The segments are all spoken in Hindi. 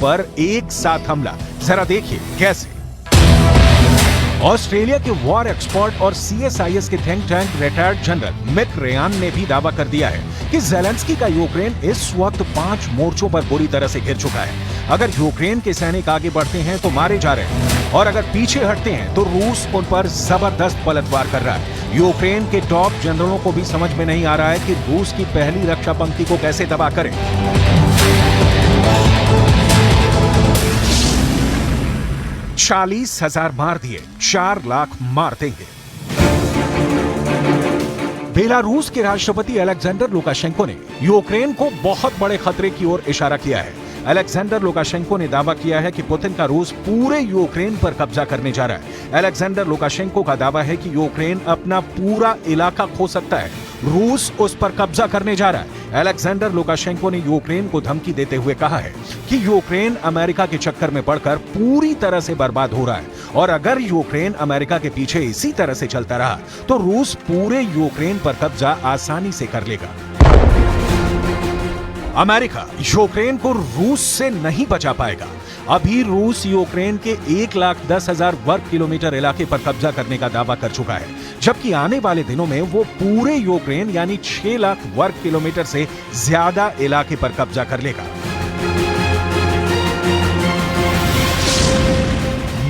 पर एक साथ हमला। जरा देखिए कैसे। ऑस्ट्रेलिया के वॉर एक्सपर्ट और सीएसआईएस के think tank retired general Mick Ryan ने भी दावा कर दिया है कि ज़ेलेंस्की का यूक्रेन इस वक्त 5 मोर्चों पर बुरी तरह से घिर चुका है। अगर यूक्रेन के सैनिक आगे बढ़ते हैं तो मारे जा रहे हैं और अगर पीछे हटते हैं तो रूस उन पर जबरदस्त पलटवार कर रहा है। यूक्रेन के टॉप जनरलों को भी समझ में नहीं आ रहा है कि रूस की पहली रक्षा पंक्ति को कैसे तबाह करें। 40,000 मार दिए, 4 लाख मार देंगे। बेलारूस के राष्ट्रपति अलेक्जेंडर लुकाशेंको ने यूक्रेन को बहुत बड़े खतरे की ओर इशारा किया है। अलेक्जेंडर लुकाशेंको ने दावा किया है कि पुतिन का रूस पूरे यूक्रेन पर कब्जा करने जा रहा है। अलेक्जेंडर लुकाशेंको का दावा है कि यूक्रेन अपना पूरा इलाका खो सकता है, रूस उस पर कब्जा करने जा रहा है। अलेक्जेंडर लुकाशेंको ने यूक्रेन को धमकी देते हुए कहा है कि यूक्रेन अमेरिका के चक्कर में पड़कर पूरी तरह से बर्बाद हो रहा है और अगर यूक्रेन अमेरिका के पीछे इसी तरह से चलता रहा तो रूस पूरे यूक्रेन पर कब्जा आसानी से कर लेगा। अमेरिका यूक्रेन को रूस से नहीं बचा पाएगा। अभी रूस यूक्रेन के 1,10,000 वर्ग किलोमीटर इलाके पर कब्जा करने का दावा कर चुका है, जबकि आने वाले दिनों में वो पूरे यूक्रेन यानी 6 लाख वर्ग किलोमीटर से ज्यादा इलाके पर कब्जा कर लेगा।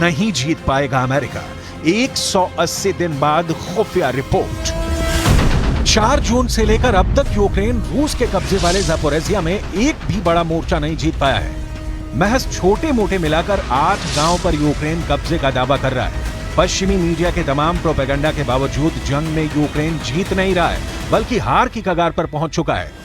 नहीं जीत पाएगा अमेरिका। 180 दिन बाद खुफिया रिपोर्ट। 4 जून से लेकर अब तक यूक्रेन रूस के कब्जे वाले ज़ापोरिज़िया में एक भी बड़ा मोर्चा नहीं जीत पाया है। महज छोटे मोटे मिलाकर 8 गांव पर यूक्रेन कब्जे का दावा कर रहा है। पश्चिमी मीडिया के तमाम प्रोपेगेंडा के बावजूद जंग में यूक्रेन जीत नहीं रहा है, बल्कि हार की कगार पर पहुंच चुका है।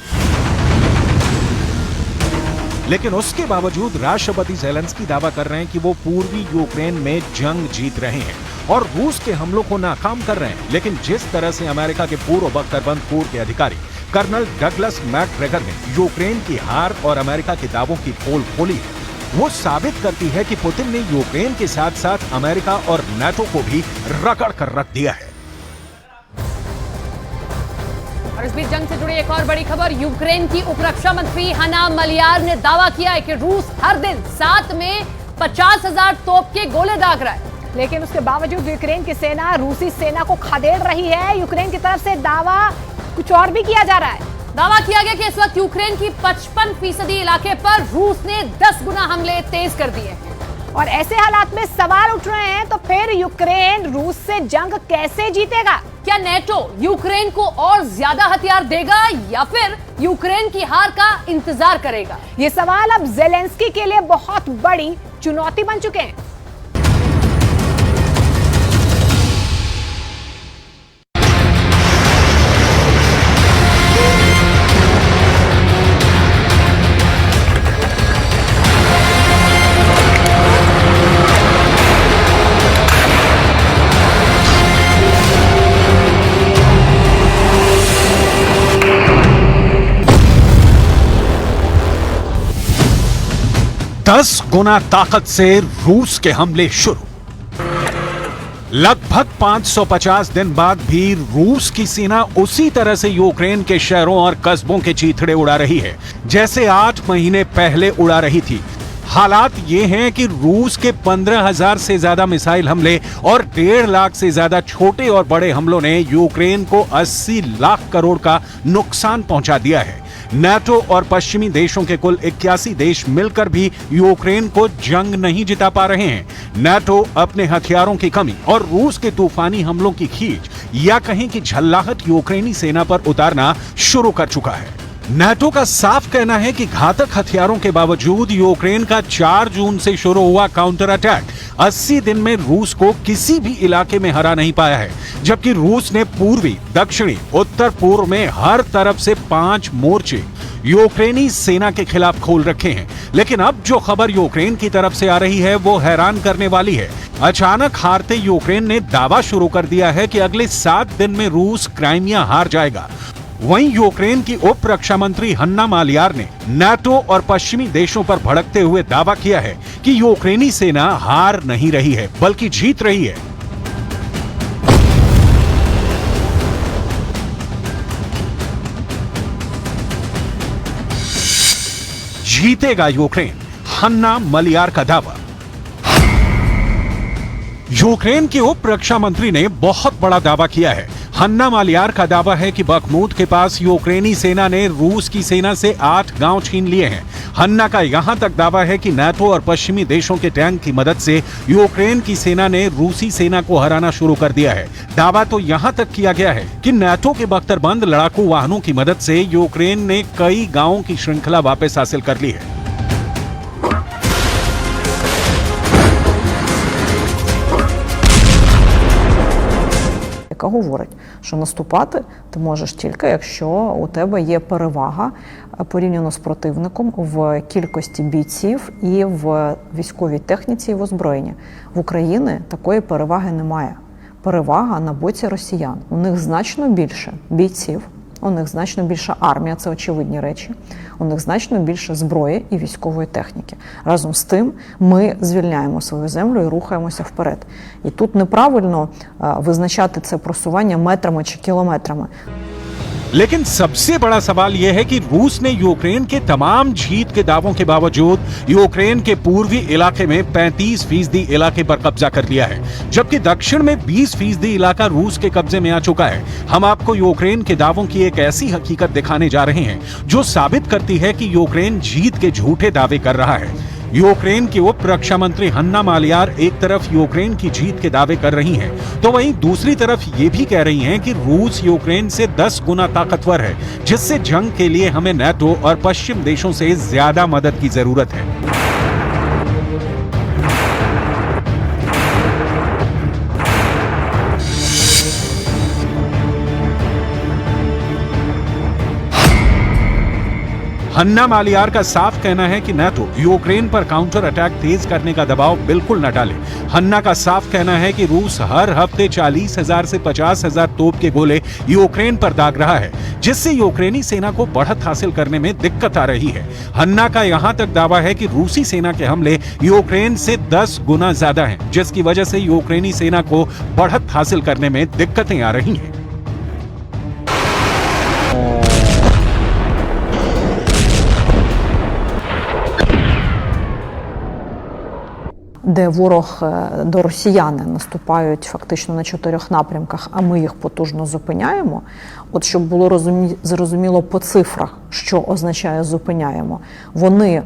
लेकिन उसके बावजूद राष्ट्रपति ज़ेलेंस्की दावा कर रहे हैं कि वो पूर्वी यूक्रेन में जंग जीत रहे हैं और रूस के हमलों को नाकाम कर रहे हैं। लेकिन जिस तरह से अमेरिका के पूर्व बख्तरबंद कोर के अधिकारी कर्नल डगलस मैकग्रेगर ने यूक्रेन की हार और अमेरिका के दावों की पोल खोली है, वो साबित करती है कि पुतिन ने यूक्रेन के साथ साथ अमेरिका और नाटो को भी रगड़ कर रख दिया है। और इस बीच जंग से जुड़ी एक और बड़ी खबर। यूक्रेन की उपरक्षा मंत्री हना मलियार ने दावा किया है कि रूस हर दिन 7 में 50,000 तोप के गोले दाग रहा है, लेकिन उसके बावजूद यूक्रेन की सेना रूसी सेना को खदेड़ रही है। यूक्रेन की तरफ से दावा कुछ और भी किया जा रहा है। दावा किया गया कि इस वक्त यूक्रेन की 55% इलाके पर रूस ने 10 गुना हमले तेज कर दिए हैं। और ऐसे हालात में सवाल उठ रहे हैं, तो फिर यूक्रेन रूस से जंग कैसे जीतेगा? क्या नेटो यूक्रेन को और ज्यादा हथियार देगा या फिर यूक्रेन की हार का इंतजार करेगा? ये सवाल अब ज़ेलेंस्की के लिए बहुत बड़ी चुनौती बन चुके हैं। दस गुना ताकत से रूस के हमले शुरू। लगभग 550 दिन बाद भी रूस की सेना उसी तरह से यूक्रेन के शहरों और कस्बों के चीथड़े उड़ा रही है जैसे 8 महीने पहले उड़ा रही थी। हालात ये हैं कि रूस के 15,000 से ज्यादा मिसाइल हमले और 1.5 लाख से ज्यादा छोटे और बड़े हमलों ने यूक्रेन को 80 लाख करोड़ का नुकसान पहुंचा दिया है। नाटो और पश्चिमी देशों के कुल 81 देश मिलकर भी यूक्रेन को जंग नहीं जिता पा रहे हैं। नाटो अपने हथियारों की कमी और रूस के तूफानी हमलों की खींच या कहें कि झल्लाहट यूक्रेनी सेना पर उतारना शुरू कर चुका है। नाटो का साफ कहना है कि घातक हथियारों के बावजूद यूक्रेन का 4 जून से शुरू हुआ काउंटर अटैक 80 दिन में रूस को किसी भी इलाके में हरा नहीं पाया है, जबकि रूस ने पूर्वी, दक्षिणी, उत्तर पूर्व में हर तरफ से 5 मोर्चे यूक्रेनी सेना के खिलाफ खोल रखे हैं। लेकिन अब जो खबर यूक्रेन की तरफ से आ रही है वो हैरान करने वाली है। अचानक हारते यूक्रेन ने दावा शुरू कर दिया है कि अगले 7 दिन में रूस क्राइमिया हार जाएगा। वहीं यूक्रेन की उप रक्षा मंत्री हन्ना मालियार ने नाटो और पश्चिमी देशों पर भड़कते हुए दावा किया है कि यूक्रेनी सेना हार नहीं रही है बल्कि जीत रही है। जीतेगा यूक्रेन, हन्ना मलियार का दावा। यूक्रेन के उप रक्षा मंत्री ने बहुत बड़ा दावा किया है। हन्ना मालियार का दावा है कि बखमूत के पास यूक्रेनी सेना ने रूस की सेना से 8 गांव छीन लिए हैं। हन्ना का यहां तक दावा है कि नाटो और पश्चिमी देशों के टैंक की मदद से यूक्रेन की सेना ने रूसी सेना को हराना शुरू कर दिया है। दावा तो यहां तक किया गया है कि नाटो के बख्तरबंद लड़ाकू वाहनों की मदद से यूक्रेन ने कई गांवों की श्रृंखला वापस हासिल कर ली है। Яка говорить, що наступати ти можеш тільки, якщо у тебе є перевага порівняно з противником в кількості бійців і в військовій техніці і в озброєнні. В Україні такої переваги немає. Перевага на боці росіян. У них значно більше бійців, у них значно більша армія, це очевидні речі. У них значно більше зброї і військової техніки. Разом з тим ми звільняємо свою землю і рухаємося вперед. І тут неправильно визначати це просування метрами чи кілометрами. लेकिन सबसे बड़ा सवाल यह है कि रूस ने यूक्रेन के तमाम जीत के दावों के बावजूद यूक्रेन के पूर्वी इलाके में 35% इलाके पर कब्जा कर लिया है, जबकि दक्षिण में 20% इलाका रूस के कब्जे में आ चुका है। हम आपको यूक्रेन के दावों की एक ऐसी हकीकत दिखाने जा रहे हैं जो साबित करती है कि यूक्रेन जीत के झूठे दावे कर रहा है। यूक्रेन की उप रक्षा मंत्री हन्ना मालियार एक तरफ यूक्रेन की जीत के दावे कर रही हैं, तो वहीं दूसरी तरफ ये भी कह रही हैं कि रूस यूक्रेन से 10 गुना ताकतवर है, जिससे जंग के लिए हमें नाटो और पश्चिम देशों से ज्यादा मदद की जरूरत है। हन्ना मालियार का साफ कहना है कि नाटो यूक्रेन पर काउंटर अटैक तेज करने का दबाव बिल्कुल न डाले। हन्ना का साफ कहना है कि रूस हर हफ्ते 40,000 से 50,000 तोप के गोले यूक्रेन पर दाग रहा है, जिससे यूक्रेनी सेना को बढ़त हासिल करने में दिक्कत आ रही है। हन्ना का यहां तक दावा है कि रूसी सेना के हमले यूक्रेन से 10 गुना ज्यादा हैं, जिसकी वजह से यूक्रेनी सेना को बढ़त हासिल करने में दिक्कतें आ रही हैं। Де ворог до росіяни наступають фактично на 4 напрямках, а ми їх потужно зупиняємо. От щоб було зрозуміло по цифрах, що означає зупиняємо. Вони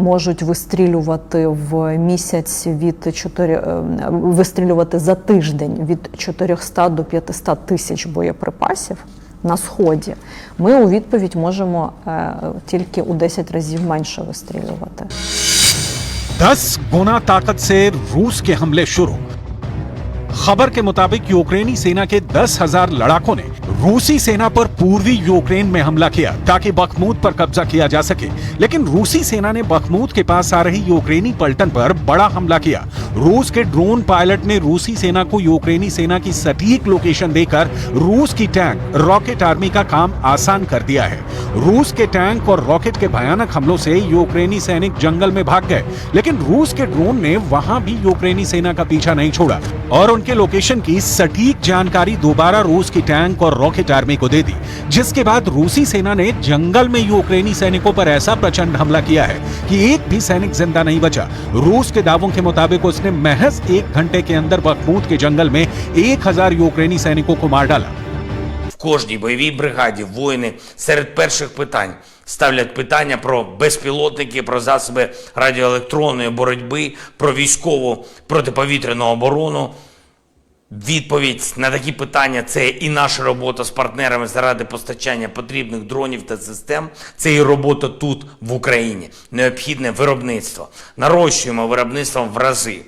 можуть вистрілювати в місяць вистрілювати за тиждень від 400 до 500 тисяч боєприпасів на Сході. Ми у відповідь можемо тільки у 10 разів менше вистрілювати. 10 गुना ताकत से रूस के हमले शुरू। खबर के मुताबिक यूक्रेनी सेना के 10,000 लड़ाकों ने रूसी सेना पर पूर्वी यूक्रेन में हमला किया ताकि बखमूत पर कब्जा किया जा सके, लेकिन रूसी सेना ने बखमूत के पास आ रही यूक्रेनी पलटन पर बड़ा हमला किया। रूस के ड्रोन पायलट ने रूसी सेना को यूक्रेनी सेना की सटीक लोकेशन देकर रूस की टैंक रॉकेट आर्मी का काम आसान कर दिया है। रूस के टैंक और रॉकेट के भयानक हमलों से यूक्रेनी सैनिक जंगल में भाग गए, लेकिन रूस के ड्रोन ने वहां भी यूक्रेनी सेना का पीछा नहीं छोड़ा और उनके लोकेशन की सटीक जानकारी दोबारा रूस की टैंक और रॉकेट आर्मी को दे दी, जिसके बाद रूसी सेना ने जंगल में यूक्रेनी सैनिकों पर ऐसा प्रचंड हमला किया है कि एक भी सैनिक जिंदा नहीं बचा। रूस के दावों के मुताबिक उसने महज 1 घंटे के अंदर बखमूत के जंगल में 1000 यूक्रेनी सैनिकों को मार डाला। В кожній бойовій бригаді воїни серед перших питань ставлять питання про безпілотники, про засоби радіоелектронної боротьби, про військову протиповітряну оборону. Відповідь на такі питання – це і наша робота з партнерами заради постачання потрібних дронів та систем, це і робота тут, в Україні. Необхідне виробництво. Нарощуємо виробництво в рази.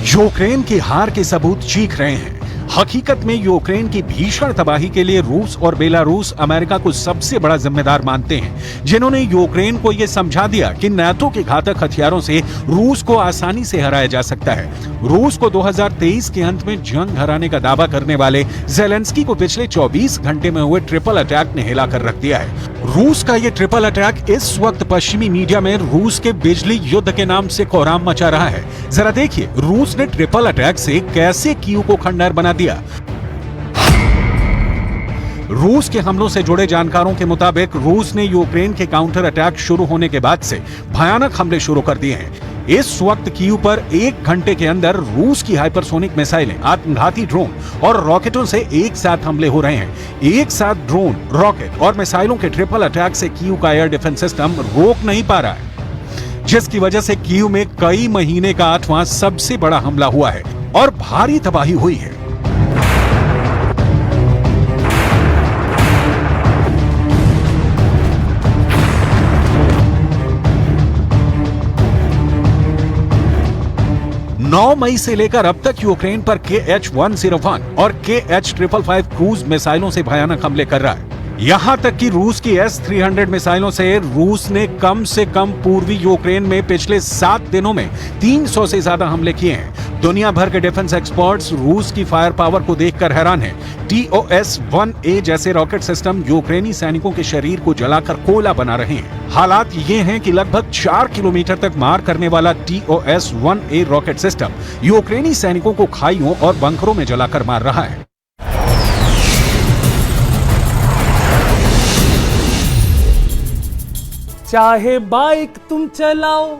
यूक्रेन की हार के सबूत चीख रहे हैं। हकीकत में यूक्रेन की भीषण तबाही के लिए रूस और बेलारूस अमेरिका को सबसे बड़ा जिम्मेदार मानते हैं, जिन्होंने यूक्रेन को यह समझा दिया कि नाटो के घातक हथियारों से रूस को आसानी से हराया जा सकता है। रूस को 2023 के अंत में जंग हराने का दावा करने वाले ज़ेलेंस्की को पिछले 24 घंटे में हुए ट्रिपल अटैक ने हिलाकर रख दिया है। रूस का यह ट्रिपल अटैक इस वक्त पश्चिमी मीडिया में रूस के बिजली युद्ध के नाम से कोहराम मचा रहा है। जरा देखिए रूस ने ट्रिपल अटैक से कैसे कीव को खंडहर बना दिया। रूस के हमलों से जुड़े जानकारों के मुताबिक रूस ने यूक्रेन के काउंटर अटैक शुरू होने के बाद से भयानक हमले शुरू कर दिए हैं। इस वक्त कीव पर 1 घंटे के अंदर रूस की हाइपरसोनिक मिसाइलें, आत्मघाती ड्रोन और रॉकेटों से एक साथ हमले हो रहे हैं। एक साथ ड्रोन, रॉकेट और मिसाइलों के ट्रिपल अटैक से कीव का एयर डिफेंस सिस्टम रोक नहीं पा रहा है, जिसकी वजह से कीव में कई महीने का 8वां सबसे बड़ा हमला हुआ है और भारी तबाही हुई है। नौ मई से लेकर अब तक यूक्रेन पर KH-101 और KH-555 क्रूज मिसाइलों से भयानक हमले कर रहा है। यहां तक कि रूस की S-300 मिसाइलों से रूस ने कम से कम पूर्वी यूक्रेन में पिछले 7 दिनों में 300 से ज्यादा हमले किए हैं। दुनिया भर के डिफेंस एक्सपर्ट्स रूस की फायर पावर को देखकर हैरान हैं। TOS-1A जैसे रॉकेट सिस्टम यूक्रेनी सैनिकों के शरीर को जलाकर कोयला बना रहे हैं। हालात ये हैं कि लगभग 4 किलोमीटर तक मार करने वाला TOS-1A रॉकेट सिस्टम यूक्रेनी सैनिकों को खाइयों और बंकरों में जलाकर मार रहा है। चाहे बाइक तुम चलाओ,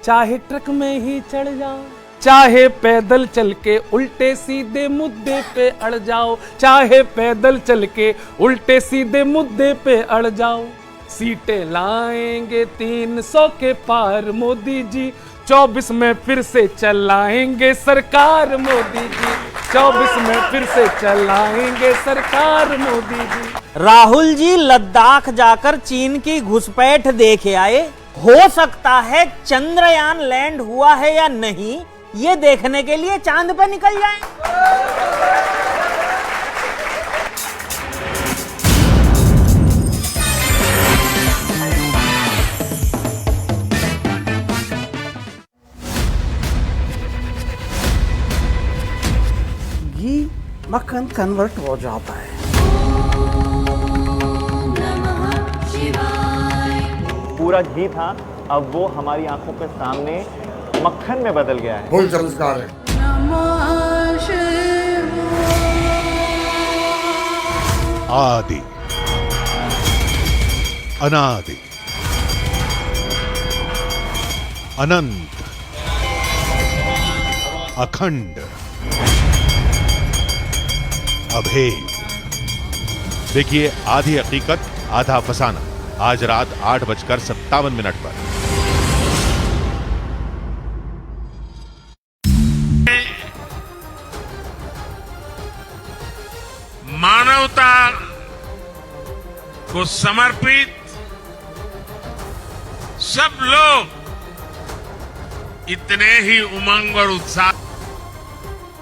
चाहे ट्रक में ही चढ़ जाओ, चाहे पैदल चल के उल्टे सीधे मुद्दे पे अड़ जाओ, चाहे पैदल चल के उल्टे सीधे मुद्दे पे अड़ जाओ, सीटें लाएंगे 300 के पार मोदी जी, 24 में फिर से चलाएंगे सरकार मोदी जी, 24 में फिर से चलाएंगे सरकार मोदी जी। राहुल जी लद्दाख जाकर चीन की घुसपैठ देखे आए। हो सकता है चंद्रयान लैंड हुआ है या नहीं, ये देखने के लिए चांद पर निकल जाएं। घी मक्खन कन्वर्ट हो जाता है। पूरा घी था, अब वो हमारी आंखों के सामने मक्खन में बदल गया है। फुल चमत्कार है। आदि अनादि अनंत अखंड अभेद। देखिए आधी हकीकत आधा अफसाना, आज रात 8:57 पर। मानवता को समर्पित सब लोग इतने ही उमंग और उत्साह।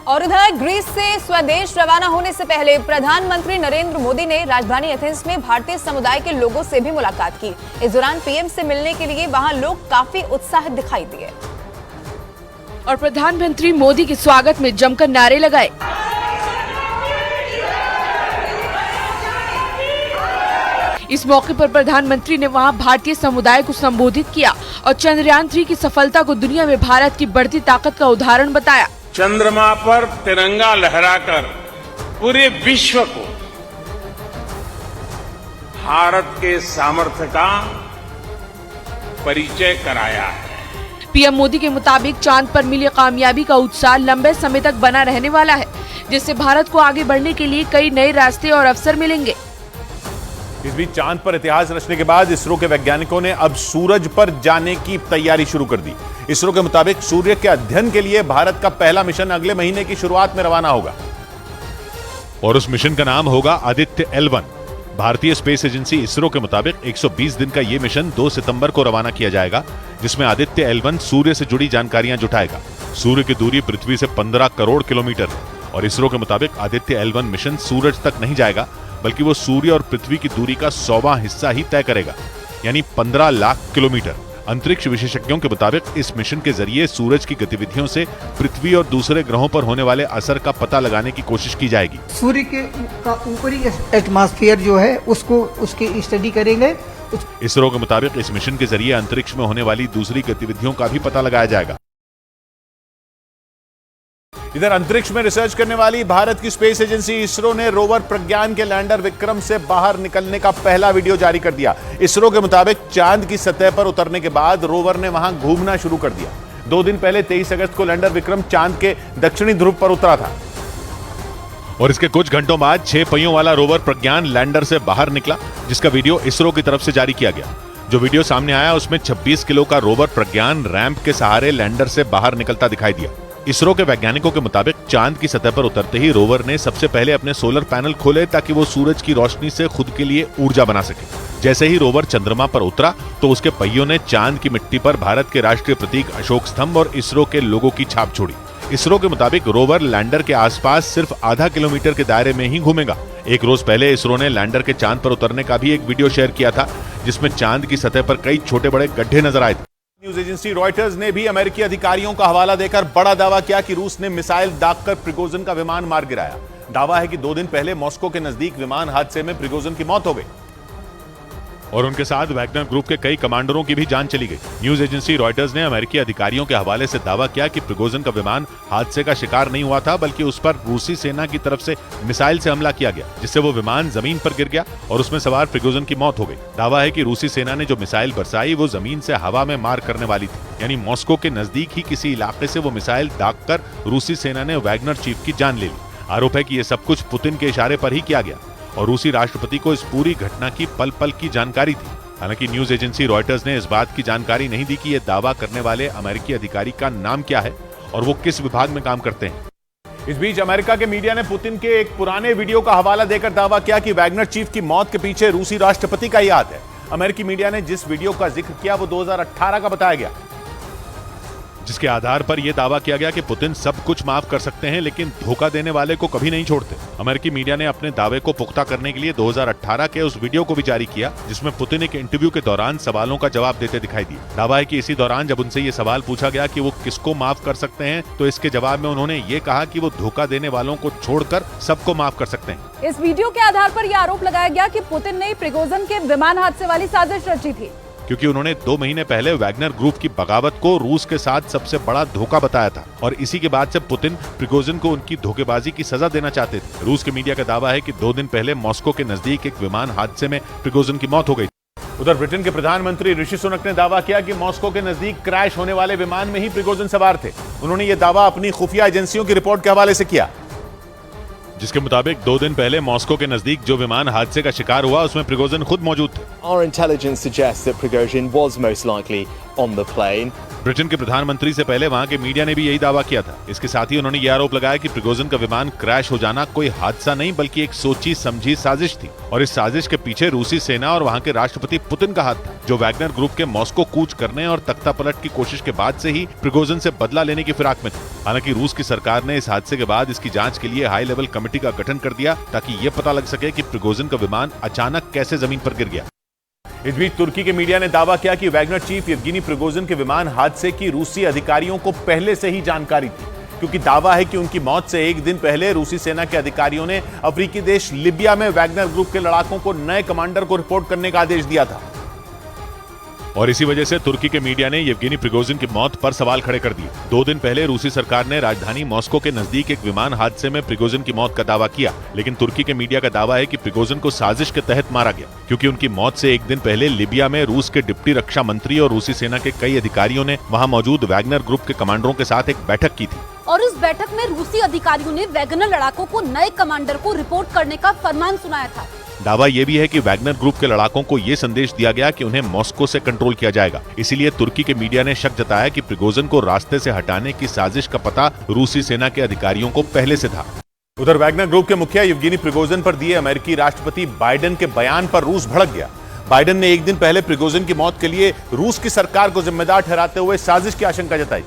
और उधर ग्रीस से स्वदेश रवाना होने से पहले प्रधानमंत्री नरेंद्र मोदी ने राजधानी एथेंस में भारतीय समुदाय के लोगों से भी मुलाकात की। इस दौरान पीएम से मिलने के लिए वहां लोग काफी उत्साहित दिखाई दिए और प्रधानमंत्री मोदी के स्वागत में जमकर नारे लगाए। इस मौके पर प्रधानमंत्री ने वहां भारतीय समुदाय को संबोधित किया और चंद्रयान 3 की सफलता को दुनिया में भारत की बढ़ती ताकत का उदाहरण बताया। चंद्रमा पर तिरंगा लहराकर पूरे विश्व को भारत के सामर्थ्य का परिचय कराया है। पीएम मोदी के मुताबिक चांद पर मिली कामयाबी का उत्साह लंबे समय तक बना रहने वाला है, जिससे भारत को आगे बढ़ने के लिए कई नए रास्ते और अवसर मिलेंगे। इस बीच चांद पर इतिहास रचने के बाद इसरो के वैज्ञानिकों ने अब सूरज पर जाने की तैयारी शुरू कर दी। इसरो के मुताबिक सूर्य के अध्ययन के लिए भारत का पहला मिशन अगले महीने की शुरुआत में रवाना होगा और उस मिशन का नाम होगा आदित्य L1। भारतीय स्पेस एजेंसी इसरो के मुताबिक 120 दिन का यह मिशन 2 सितंबर को रवाना किया जाएगा, जिसमें आदित्य L1 सूर्य से जुड़ी जानकारियां जुटाएगा। सूर्य की दूरी पृथ्वी से 15 करोड़ किलोमीटर है और इसरो के मुताबिक आदित्य L1 मिशन सूरज तक नहीं जाएगा, बल्कि वो सूर्य और पृथ्वी की दूरी का 100वां हिस्सा ही तय करेगा, यानी 15 लाख किलोमीटर। अंतरिक्ष विशेषज्ञों के मुताबिक इस मिशन के जरिए सूरज की गतिविधियों से पृथ्वी और दूसरे ग्रहों पर होने वाले असर का पता लगाने की कोशिश की जाएगी। सूर्य के ऊपरी एटमॉस्फेयर जो है उसको उसकी स्टडी करेंगे। इसरो के मुताबिक इस मिशन के जरिए अंतरिक्ष में होने वाली दूसरी गतिविधियों का भी पता लगाया जाएगा। इधर अंतरिक्ष में रिसर्च करने वाली भारत की स्पेस एजेंसी इसरो ने रोवर प्रज्ञान के लैंडर विक्रम से बाहर निकलने का पहला वीडियो जारी कर दिया। इसरो के मुताबिक चांद की सतह पर उतरने के बाद रोवर ने वहां घूमना शुरू कर दिया। 2 दिन पहले 23 अगस्त को लैंडर विक्रम चांद के दक्षिणी ध्रुव पर उतरा था और इसके कुछ घंटों बाद 6 पहियों वाला रोवर प्रज्ञान लैंडर से बाहर निकला, जिसका वीडियो इसरो की तरफ से जारी किया गया। जो वीडियो सामने आया उसमें 26 किलो का रोवर प्रज्ञान रैंप के सहारे लैंडर से बाहर निकलता दिखाई दिया। इसरो के वैज्ञानिकों के मुताबिक चांद की सतह पर उतरते ही रोवर ने सबसे पहले अपने सोलर पैनल खोले ताकि वो सूरज की रोशनी से खुद के लिए ऊर्जा बना सके। जैसे ही रोवर चंद्रमा पर उतरा तो उसके पहियों ने चांद की मिट्टी पर भारत के राष्ट्रीय प्रतीक अशोक स्तंभ और इसरो के लोगों की छाप छोड़ी। इसरो के मुताबिक रोवर लैंडर के आसपास सिर्फ आधा किलोमीटर के दायरे में ही घूमेगा। एक रोज पहले इसरो ने लैंडर के चांद पर उतरने का भी एक वीडियो शेयर किया था, जिसमें चांद की सतह पर कई छोटे बड़े गड्ढे नजर आए थे। न्यूज एजेंसी रॉयटर्स ने भी अमेरिकी अधिकारियों का हवाला देकर बड़ा दावा किया कि रूस ने मिसाइल दागकर प्रिगोजिन का विमान मार गिराया। दावा है कि 2 दिन पहले मॉस्को के नजदीक विमान हादसे में प्रिगोजिन की मौत हो गई और उनके साथ वैगनर ग्रुप के कई कमांडरों की भी जान चली गई। न्यूज एजेंसी रॉयटर्स ने अमेरिकी अधिकारियों के हवाले से दावा किया कि प्रिगोजिन का विमान हादसे का शिकार नहीं हुआ था, बल्कि उस पर रूसी सेना की तरफ से मिसाइल से हमला किया गया, जिससे वो विमान जमीन पर गिर गया और उसमें सवार प्रिगोजिन की मौत हो गई। दावा है कि रूसी सेना ने जो मिसाइल बरसाई वो जमीन से हवा में मार करने वाली थी, यानी मॉस्को के नजदीक ही किसी इलाके से वो मिसाइल दागकर रूसी सेना ने वैगनर चीफ की जान ले ली। आरोप है कि ये सब कुछ पुतिन के इशारे पर ही किया गया और रूसी राष्ट्रपति को इस पूरी घटना की पल पल की जानकारी थी। हालांकि न्यूज एजेंसी रॉयटर्स ने इस बात की जानकारी नहीं दी कि यह दावा करने वाले अमेरिकी अधिकारी का नाम क्या है और वो किस विभाग में काम करते हैं। इस बीच अमेरिका के मीडिया ने पुतिन के एक पुराने वीडियो का हवाला देकर दावा किया कि वैगनर चीफ की मौत के पीछे रूसी राष्ट्रपति का ही हाथ है। अमेरिकी मीडिया ने जिस वीडियो का जिक्र किया वो 2018 का बताया गया, जिसके आधार पर यह दावा किया गया कि पुतिन सब कुछ माफ कर सकते हैं लेकिन धोखा देने वाले को कभी नहीं छोड़ते। अमेरिकी मीडिया ने अपने दावे को पुख्ता करने के लिए 2018 के उस वीडियो को भी जारी किया, जिसमें पुतिन एक इंटरव्यू के दौरान सवालों का जवाब देते दिखाई दिए। दावा है कि इसी दौरान जब उनसे ये सवाल पूछा गया कि वो किसको माफ कर सकते हैं, तो इसके जवाब में उन्होंने ये कहा कि वो धोखा देने वालों को छोड़कर सबको माफ कर सकते हैं। इस वीडियो के आधार पर यह आरोप लगाया गया कि पुतिन ने प्रिगोजिन के विमान हादसे वाली साजिश रची थी, क्योंकि उन्होंने 2 महीने पहले वैगनर ग्रुप की बगावत को रूस के साथ सबसे बड़ा धोखा बताया था और इसी के बाद से पुतिन प्रिगोजिन को उनकी धोखेबाजी की सजा देना चाहते थे। रूस के मीडिया का दावा है कि 2 दिन पहले मॉस्को के नजदीक एक विमान हादसे में प्रिगोजिन की मौत हो गई। उधर ब्रिटेन के प्रधानमंत्री ऋषि सुनक ने दावा किया कि मॉस्को के नजदीक क्रैश होने वाले विमान में ही प्रिगोजिन सवार थे। उन्होंने ये दावा अपनी खुफिया एजेंसियों की रिपोर्ट के हवाले से किया, जिसके मुताबिक 2 दिन पहले मॉस्को के नजदीक जो विमान हादसे का शिकार हुआ उसमें प्रिगोजिन खुद मौजूद थे। Our intelligence suggests that Prigozhin was most likely on the plane. Britain के प्रधानमंत्री से पहले वहां के मीडिया ने भी यही दावा किया था। इसके साथ ही उन्होंने यह आरोप लगाया कि प्रिगोजिन का विमान क्रैश हो जाना कोई हादसा नहीं बल्कि एक सोची समझी साजिश थी और इस साजिश के पीछे रूसी सेना और वहां के राष्ट्रपति पुतिन का हाथ था, जो वैगनर ग्रुप के मॉस्को कूच करने और तख्ता पलट की कोशिश के बाद से ही प्रिगोजिन से बदला लेने की फिराक में थे। हालांकि रूस की सरकार ने इस हादसे के बाद इसकी जांच के लिए हाई लेवल कमेटी का गठन कर दिया ताकि ये पता लग सके कि प्रिगोजिन का विमान अचानक कैसे जमीन पर गिर गया। इस बीच तुर्की के मीडिया ने दावा किया कि वैगनर चीफ येवगेनी प्रिगोजिन के विमान हादसे की रूसी अधिकारियों को पहले से ही जानकारी थी, क्योंकि दावा है कि उनकी मौत से 1 दिन पहले रूसी सेना के अधिकारियों ने अफ्रीकी देश लिबिया में वैगनर ग्रुप के लड़ाकों को नए कमांडर को रिपोर्ट करने का आदेश दिया था और इसी वजह से तुर्की के मीडिया ने येवगेनी प्रिगोजिन की मौत पर सवाल खड़े कर दिए। 2 दिन पहले रूसी सरकार ने राजधानी मॉस्को के नजदीक एक विमान हादसे में प्रिगोजिन की मौत का दावा किया, लेकिन तुर्की के मीडिया का दावा है कि प्रिगोजिन को साजिश के तहत मारा गया, क्योंकि उनकी मौत से 1 दिन पहले लिबिया में रूस के डिप्टी रक्षा मंत्री और रूसी सेना के कई अधिकारियों ने वहाँ मौजूद वैगनर ग्रुप के कमांडरों के साथ एक बैठक की थी और इस बैठक में रूसी अधिकारियों ने वैगनर लड़ाकों को नए कमांडर को रिपोर्ट करने का फरमान सुनाया था। दावा यह भी है कि वैगनर ग्रुप के लड़ाकों को यह संदेश दिया गया कि उन्हें मॉस्को से कंट्रोल किया जाएगा। इसीलिए तुर्की के मीडिया ने शक जताया कि प्रिगोजिन को रास्ते से हटाने की साजिश का पता रूसी सेना के अधिकारियों को पहले से था। उधर वैगनर ग्रुप के मुखिया येवगेनी प्रिगोजिन पर दिए अमेरिकी राष्ट्रपति बाइडेन के बयान पर रूस भड़क गया। बाइडेन ने 1 दिन पहले प्रिगोजिन की मौत के लिए रूस की सरकार को जिम्मेदार ठहराते हुए साजिश की आशंका जताई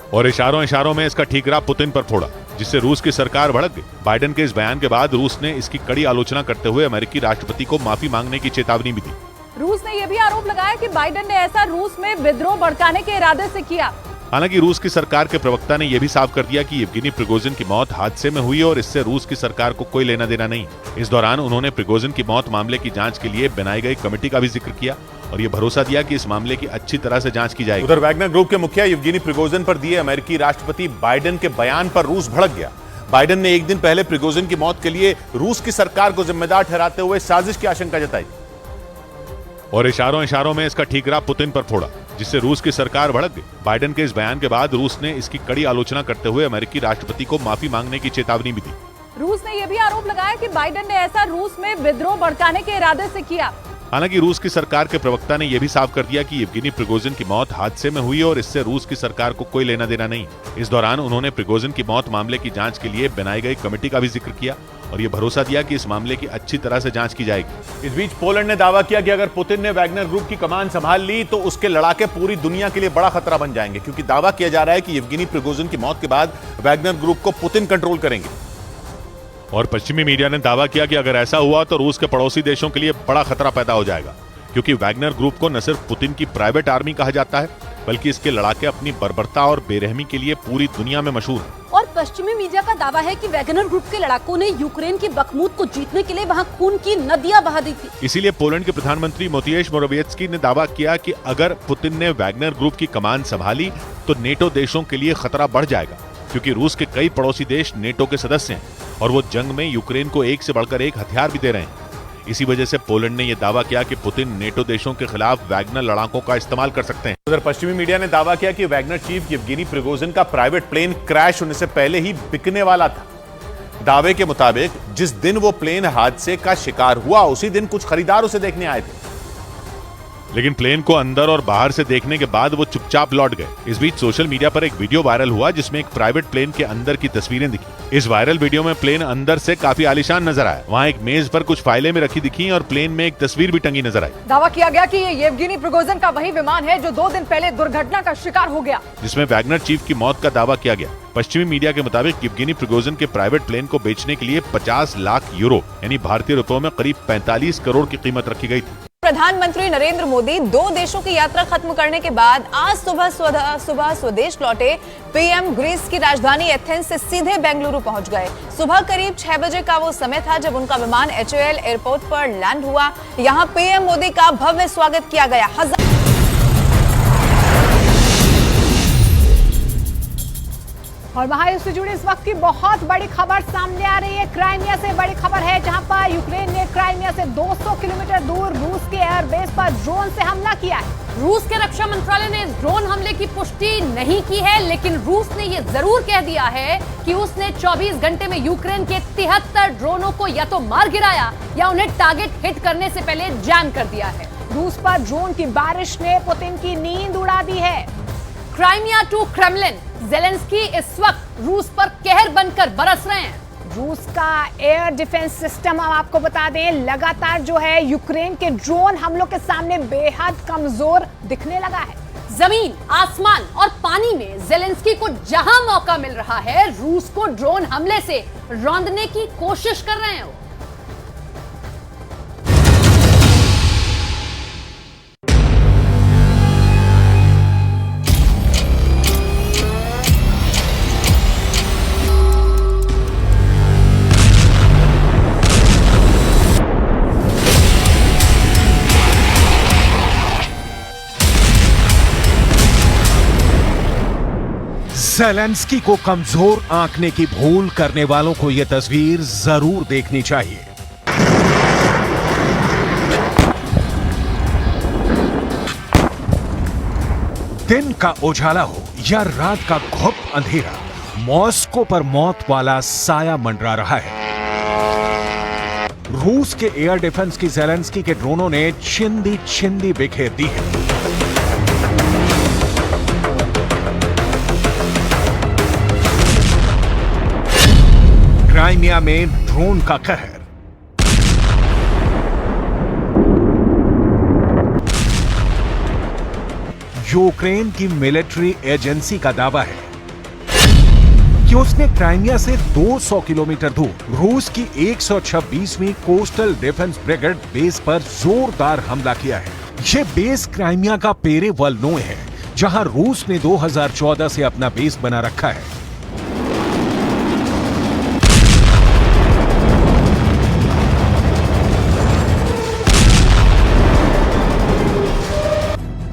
और इशारों में इसका ठीकरा पुतिन पर फोड़ा, जिससे रूस की सरकार भड़क गई। बाइडेन के इस बयान के बाद रूस ने इसकी कड़ी आलोचना करते हुए अमेरिकी राष्ट्रपति को माफी मांगने की चेतावनी भी दी। रूस ने यह भी आरोप लगाया कि बाइडेन ने ऐसा रूस में विद्रोह भड़काने के इरादे से किया। हालांकि रूस की सरकार के प्रवक्ता ने यह भी साफ कर दिया कि येवगेनी प्रिगोजिन की मौत हादसे में हुई और इससे रूस की सरकार को कोई लेना देना नहीं। इस दौरान उन्होंने प्रिगोजिन की मौत मामले की जांच के लिए बनाई गई कमेटी का भी जिक्र किया और ये भरोसा दिया कि इस मामले की अच्छी तरह से जांच की जाएगी। उधर वैगनर ग्रुप के मुखिया येवगेनी प्रिगोजिन पर दिए अमेरिकी राष्ट्रपति बाइडेन के बयान पर रूस भड़क गया। बाइडेन ने एक दिन पहले प्रिगोजिन की मौत के लिए रूस की सरकार को जिम्मेदार ठहराते हुए साजिश की आशंका जताई और इशारों में इसका ठीकरा पुतिन पर फोड़ा, जिससे रूस की सरकार भड़क गई। बाइडेन के इस बयान के बाद रूस ने इसकी कड़ी आलोचना करते हुए अमेरिकी राष्ट्रपति को माफी मांगने की चेतावनी भी दी। रूस ने यह भी आरोप लगाया कि बाइडेन ने ऐसा रूस में विद्रोह भड़काने के इरादे से किया। हालांकि रूस की सरकार के प्रवक्ता ने यह भी साफ कर दिया कि येवगेनी प्रिगोजिन की मौत हादसे में हुई और इससे रूस की सरकार को कोई लेना देना नहीं। इस दौरान उन्होंने प्रिगोजिन की मौत मामले की जांच के लिए बनाई गई कमेटी का भी जिक्र किया और ये भरोसा दिया कि इस मामले की अच्छी तरह से जांच की जाएगी। इस बीच पोलैंड ने दावा किया कि अगर पुतिन ने वैगनर ग्रुप की कमान संभाल ली तो उसके लड़ाके पूरी दुनिया के लिए बड़ा खतरा बन जाएंगे, क्योंकि दावा किया जा रहा है कि येवगेनी प्रिगोजिन की मौत के बाद वैगनर ग्रुप को पुतिन कंट्रोल करेंगे। और पश्चिमी मीडिया ने दावा किया कि अगर ऐसा हुआ तो रूस के पड़ोसी देशों के लिए बड़ा खतरा पैदा हो जाएगा, क्योंकि वैगनर ग्रुप को न सिर्फ पुतिन की प्राइवेट आर्मी कहा जाता है, बल्कि इसके लड़ाके अपनी बर्बरता और बेरहमी के लिए पूरी दुनिया में मशहूर हैं। और पश्चिमी मीडिया का दावा है कि वैगनर ग्रुप के लड़ाकों ने यूक्रेन की बखमूत को जीतने के लिए वहां खून की नदियां बहा दी थी। इसीलिए पोलैंड के प्रधानमंत्री मोतिएश मोराविएत्स्की ने दावा किया कि अगर पुतिन ने वैगनर ग्रुप की कमान संभाली तो नेटो देशों के लिए खतरा बढ़ जाएगा, क्योंकि रूस के कई पड़ोसी देश नेटो के सदस्य हैं और वो जंग में यूक्रेन को एक से बढ़कर एक हथियार भी दे रहे हैं। इसी वजह से पोलैंड ने यह दावा किया कि पुतिन नेटो देशों के खिलाफ वैगनर लड़ाकों का इस्तेमाल कर सकते हैं। उधर पश्चिमी मीडिया ने दावा किया कि वैगनर चीफ येवगेनी प्रिगोजिन का प्राइवेट प्लेन क्रैश होने से पहले ही बिकने वाला था। दावे के मुताबिक जिस दिन वो प्लेन हादसे का शिकार हुआ उसी दिन कुछ खरीदार उसे देखने आए थे, लेकिन प्लेन को अंदर और बाहर से देखने के बाद वो चुपचाप लौट गए। इस बीच सोशल मीडिया पर एक वीडियो वायरल हुआ जिसमें एक प्राइवेट प्लेन के अंदर की तस्वीरें दिखी। इस वायरल वीडियो में प्लेन अंदर से काफी आलीशान नजर आया। वहाँ एक मेज पर कुछ फाइलें में रखी दिखी और प्लेन में एक तस्वीर भी टंगी नजर आई। दावा किया गया कि ये येवगेनी प्रिगोजिन का वही विमान है जो 2 दिन पहले दुर्घटना का शिकार हो गया, जिसमें वैगनर चीफ की मौत का दावा किया गया। पश्चिमी मीडिया के मुताबिक येवगेनी प्रिगोजिन के प्राइवेट प्लेन को बेचने के लिए 50 लाख यूरो यानी भारतीय रुपयों में करीब 45 करोड़ की कीमत रखी गई थी। प्रधानमंत्री नरेंद्र मोदी 2 देशों की यात्रा खत्म करने के बाद आज सुबह स्वदेश लौटे। पीएम ग्रीस की राजधानी एथेंस से सीधे बेंगलुरु पहुंच गए। सुबह करीब 6 बजे का वो समय था जब उनका विमान HAL एयरपोर्ट पर लैंड हुआ। यहां पीएम मोदी का भव्य स्वागत किया गया। और वहां से जुड़ी इस वक्त की बहुत बड़ी खबर सामने आ रही है। क्राइमिया से बड़ी खबर है, जहां पर यूक्रेन ने क्राइमिया से 200 किलोमीटर दूर रूस के एयरबेस पर ड्रोन से हमला किया है। रूस के रक्षा मंत्रालय ने ड्रोन हमले की पुष्टि नहीं की है, लेकिन रूस ने यह जरूर कह दिया है कि उसने 24 घंटे में यूक्रेन के 73 ड्रोनों को या तो मार गिराया या उन्हें टारगेट हिट करने से पहले जैम कर दिया है। रूस पर ड्रोन की बारिश ने पुतिन की नींद उड़ा दी है। क्राइमिया टू क्रेमलिन, जेलेंस्की इस वक्त रूस पर कहर बनकर बरस रहे हैं। रूस का एयर डिफेंस सिस्टम, हम आपको बता दें, लगातार जो है यूक्रेन के ड्रोन हमलों के सामने बेहद कमजोर दिखने लगा है। जमीन, आसमान और पानी में जेलेंस्की को जहां मौका मिल रहा है, रूस को ड्रोन हमले से रौंदने की कोशिश कर रहे हैं। ज़ेलेंस्की को कमजोर आंकने की भूल करने वालों को यह तस्वीर जरूर देखनी चाहिए। दिन का उजाला हो या रात का घुप अंधेरा, मॉस्को पर मौत वाला साया मंडरा रहा है। रूस के एयर डिफेंस की ज़ेलेंस्की के ड्रोनों ने छिंदी छिंदी बिखेर दी है। क्राइमिया में ड्रोन का कहर। यूक्रेन की मिलिट्री एजेंसी का दावा है कि उसने क्राइमिया से 200 किलोमीटर दूर रूस की 126वीं कोस्टल डिफेंस ब्रिगेड बेस पर जोरदार हमला किया है। यह बेस क्राइमिया का पेरेवोल्नोय है, जहां रूस ने 2014 से अपना बेस बना रखा है।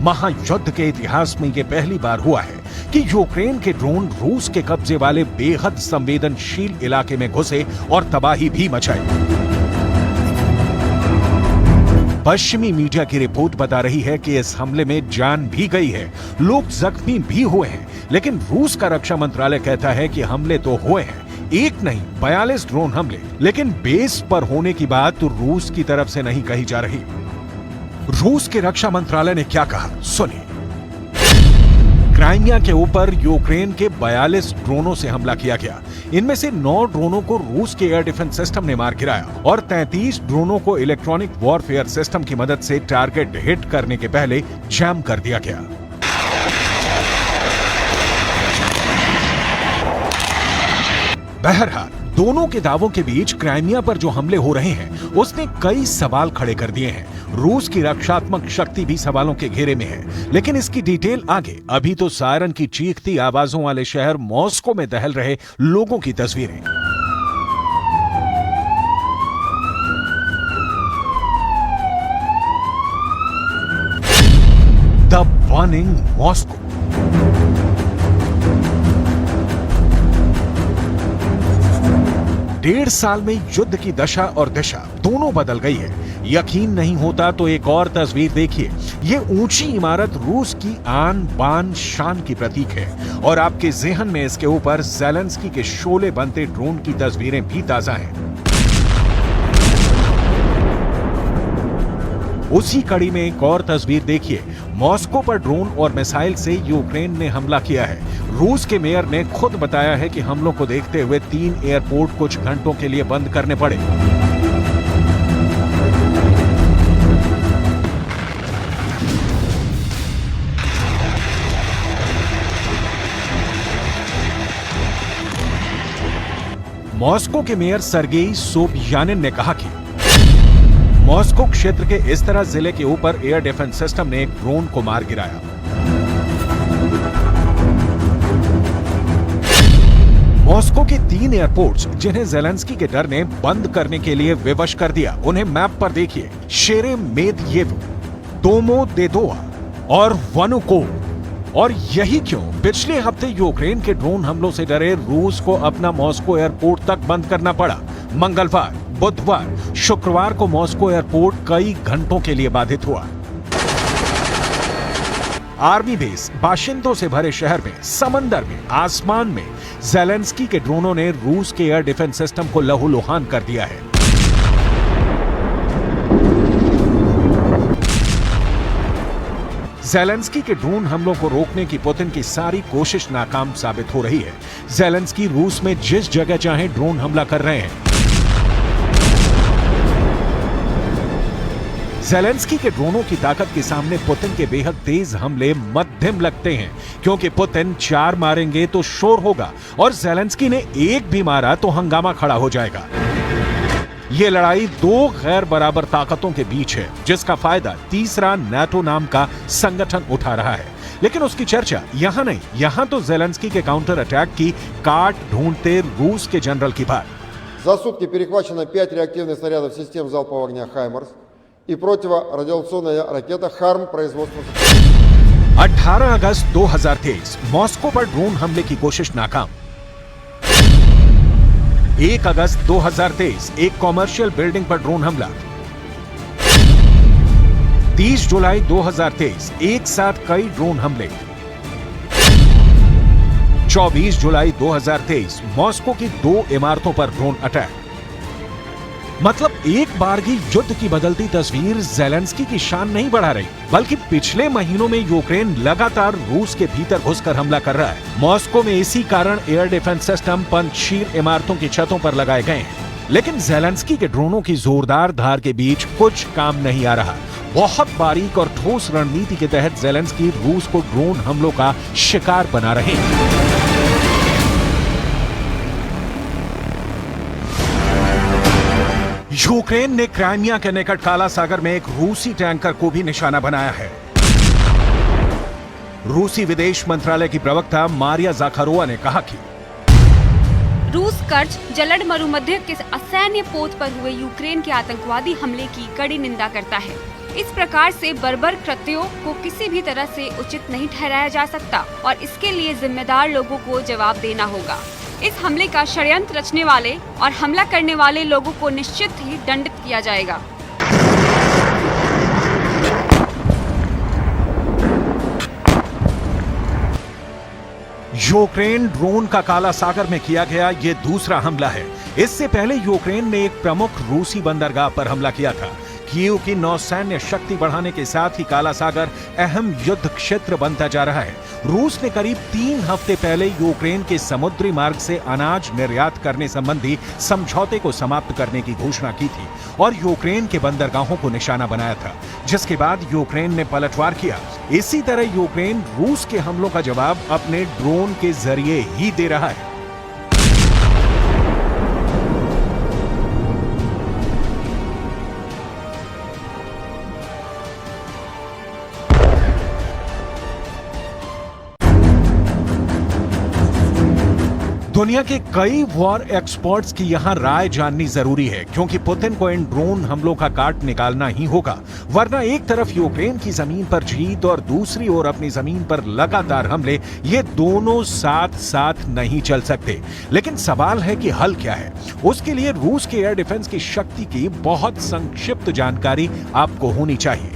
महायुद्ध के इतिहास में यह पहली बार हुआ है कि यूक्रेन के ड्रोन रूस के कब्जे वाले बेहद संवेदनशील इलाके में घुसे और तबाही भी मचाई। पश्चिमी मीडिया की रिपोर्ट बता रही है कि इस हमले में जान भी गई है, लोग जख्मी भी हुए हैं, लेकिन रूस का रक्षा मंत्रालय कहता है कि हमले तो हुए हैं, एक नहीं 42 ड्रोन हमले, लेकिन बेस पर होने की बात तो रूस की तरफ से नहीं कही जा रही। रूस के रक्षा मंत्रालय ने क्या कहा, सुनिए। क्राइमिया के ऊपर यूक्रेन के 42 ड्रोनों से हमला किया गया। इनमें से 9 ड्रोनों को रूस के एयर डिफेंस सिस्टम ने मार गिराया और 33 ड्रोनों को इलेक्ट्रॉनिक वॉरफेयर सिस्टम की मदद से टारगेट हिट करने के पहले जैम कर दिया गया। बहरहाल दोनों के दावों के बीच क्राइमिया पर जो हमले हो रहे हैं उसने कई सवाल खड़े कर दिए हैं। रूस की रक्षात्मक शक्ति भी सवालों के घेरे में है, लेकिन इसकी डिटेल आगे। अभी तो सायरन की चीखती आवाजों वाले शहर मॉस्को में दहल रहे लोगों की तस्वीरें। The burning Moscow. डेढ़ साल में युद्ध की दशा और दिशा दोनों बदल गई है। यकीन नहीं होता तो एक और तस्वीर देखिए। ये ऊंची इमारत रूस की आन बान शान की प्रतीक है और आपके ज़हन में इसके ऊपर ज़ेलेंस्की के शोले बनते ड्रोन की तस्वीरें भी ताजा हैं। उसी कड़ी में एक और तस्वीर देखिए। मॉस्को पर ड्रोन और मिसाइल से यूक्रेन ने हमला किया है। रूस के मेयर ने खुद बताया है कि हमलों को देखते हुए 3 एयरपोर्ट कुछ घंटों के लिए बंद करने पड़े। मॉस्को के मेयर सर्गेई सोबियानिन ने कहा कि मॉस्को क्षेत्र के इस तरह जिले के ऊपर एयर डिफेंस सिस्टम ने एक ड्रोन को मार गिराया। मॉस्को के 3 एयरपोर्ट्स जिन्हें ज़ेलेंस्की के डर ने बंद करने के लिए विवश कर दिया, उन्हें मैप पर देखिए। शेरेमेदयेवो, दोमोदेदोवा और वनुकोव। और यही क्यों पिछले हफ्ते यूक्रेन के ड्रोन हमलों से डरे रूस को अपना मॉस्को एयरपोर्ट तक बंद करना पड़ा। मंगलवार, बुधवार, शुक्रवार को मॉस्को एयरपोर्ट कई घंटों के लिए बाधित हुआ। आर्मी बेस, बाशिंदों से भरे शहर में, समंदर में, आसमान में ज़ेलेंस्की के ड्रोनों ने रूस के एयर डिफेंस सिस्टम को लहूलुहान कर दिया है। ज़ेलेंस्की के ड्रोन हमलों को रोकने की पुतिन की सारी कोशिश नाकाम साबित हो रही है। ज़ेलेंस्की रूस में जिस जगह चाहे ड्रोन हमला कर रहे हैं। ज़ेलेंस्की के ड्रोनों की ताकत के सामने पुतिन के बेहद तेज हमले मध्यम लगते हैं, क्योंकि पुतिन 4 मारेंगे तो शोर होगा और ज़ेलेंस्की ने 1 भी मारा तो हंगामा खड़ा हो जाएगा। ये लड़ाई 2 गैर बराबर ताकतों के बीच है, जिसका फायदा तीसरा नाटो नाम का संगठन उठा रहा है। लेकिन उसकी चर्चा यहां नहीं, यहां तो ज़ेलेंस्की के काउंटर अटैक की काट ढूंढते रूस के जनरल की बात। За сутки перехвачено 5 реактивных снарядов систем залпового огня «Хаймарс» и противорадиационная ракета «Харм» производства। 18 अगस्त 2023 मॉस्को पर ड्रोन हमले की कोशिश नाकाम। 1 अगस्त 2023 एक कॉमर्शियल बिल्डिंग पर ड्रोन हमला। 30 जुलाई 2023 एक साथ कई ड्रोन हमले। 24 जुलाई 2023 मॉस्को की 2 इमारतों पर ड्रोन अटैक। मतलब एक बारगी युद्ध की बदलती तस्वीर ज़ेलेंस्की की शान नहीं बढ़ा रही, बल्कि पिछले महीनों में यूक्रेन लगातार रूस के भीतर घुसकर हमला कर रहा है। मॉस्को में इसी कारण एयर डिफेंस सिस्टम पंचशील इमारतों की छतों पर लगाए गए हैं। लेकिन ज़ेलेंस्की के ड्रोनों की जोरदार धार के बीच कुछ काम नहीं आ रहा। बहुत बारीक और ठोस रणनीति के तहत ज़ेलेंस्की रूस को ड्रोन हमलों का शिकार बना रहे हैं। यूक्रेन ने क्राइमिया के निकट काला सागर में एक रूसी टैंकर को भी निशाना बनाया है। रूसी विदेश मंत्रालय की प्रवक्ता मारिया ज़ाखारोवा ने कहा कि रूस कर्ज जलड मरुमध्य के असैन्य पोत पर हुए यूक्रेन के आतंकवादी हमले की कड़ी निंदा करता है। इस प्रकार से बर्बर कृत्यों को किसी भी तरह से उचित नहीं ठहराया जा सकता और इसके लिए जिम्मेदार लोगों को जवाब देना होगा। इस हमले का षड्यंत्र रचने वाले और हमला करने वाले लोगों को निश्चित ही दंडित किया जाएगा। यूक्रेन ड्रोन का काला सागर में किया गया ये दूसरा हमला है। इससे पहले यूक्रेन ने एक प्रमुख रूसी बंदरगाह पर हमला किया था। कीव की नौसैन्य शक्ति बढ़ाने के साथ ही काला सागर अहम युद्ध क्षेत्र बनता जा रहा है। रूस ने करीब 3 हफ्ते पहले यूक्रेन के समुद्री मार्ग से अनाज निर्यात करने संबंधी समझौते को समाप्त करने की घोषणा की थी और यूक्रेन के बंदरगाहों को निशाना बनाया था, जिसके बाद यूक्रेन ने पलटवार किया। इसी तरह यूक्रेन रूस के हमलों का जवाब अपने ड्रोन के जरिए ही दे रहा है। दुनिया के कई वॉर एक्सपर्ट्स की यहां राय जाननी जरूरी है, क्योंकि पुतिन को इन ड्रोन हमलों का काट निकालना ही होगा, वरना एक तरफ यूक्रेन की जमीन पर जीत और दूसरी ओर अपनी जमीन पर लगातार हमले, ये दोनों साथ साथ नहीं चल सकते। लेकिन सवाल है कि हल क्या है। उसके लिए रूस के एयर डिफेंस की शक्ति की बहुत संक्षिप्त जानकारी आपको होनी चाहिए।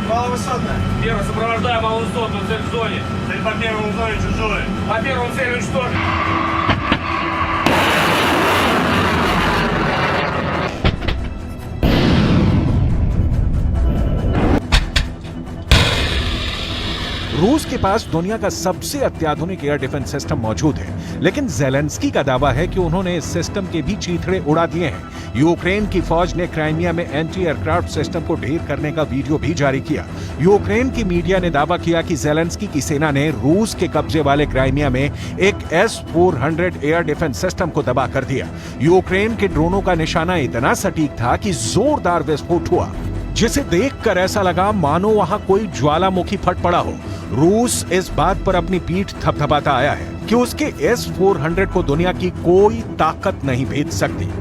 Маловысотная. Первый сопровождаю маловысотную цель в зоне. Цель по первому в зоне чужой. По первому цель уничтожить. रूस के पास दुनिया का सबसे अत्याधुनिक एयर डिफेंस सिस्टम मौजूद है, लेकिन ज़ेलेंस्की का दावा है कि उन्होंने इस सिस्टम के भी चीथड़े उड़ा दिए हैं। यूक्रेन की फौज ने क्राइमिया में एंटी एयरक्राफ्ट सिस्टम को ढेर करने का वीडियो भी जारी किया। यूक्रेन की मीडिया ने दावा किया कि ज़ेलेंस्की की सेना ने रूस के कब्जे वाले क्राइमिया में एक S-400 एयर डिफेंस सिस्टम को तबाह कर दिया। यूक्रेन के ड्रोनों का निशाना इतना सटीक था कि जोरदार विस्फोट हुआ, जिसे देखकर ऐसा लगा मानो वहां कोई ज्वालामुखी फट पड़ा हो। रूस इस बात पर अपनी पीठ थपथपाता आया है कि उसके S-400 को दुनिया की कोई ताकत नहीं भेद सकती।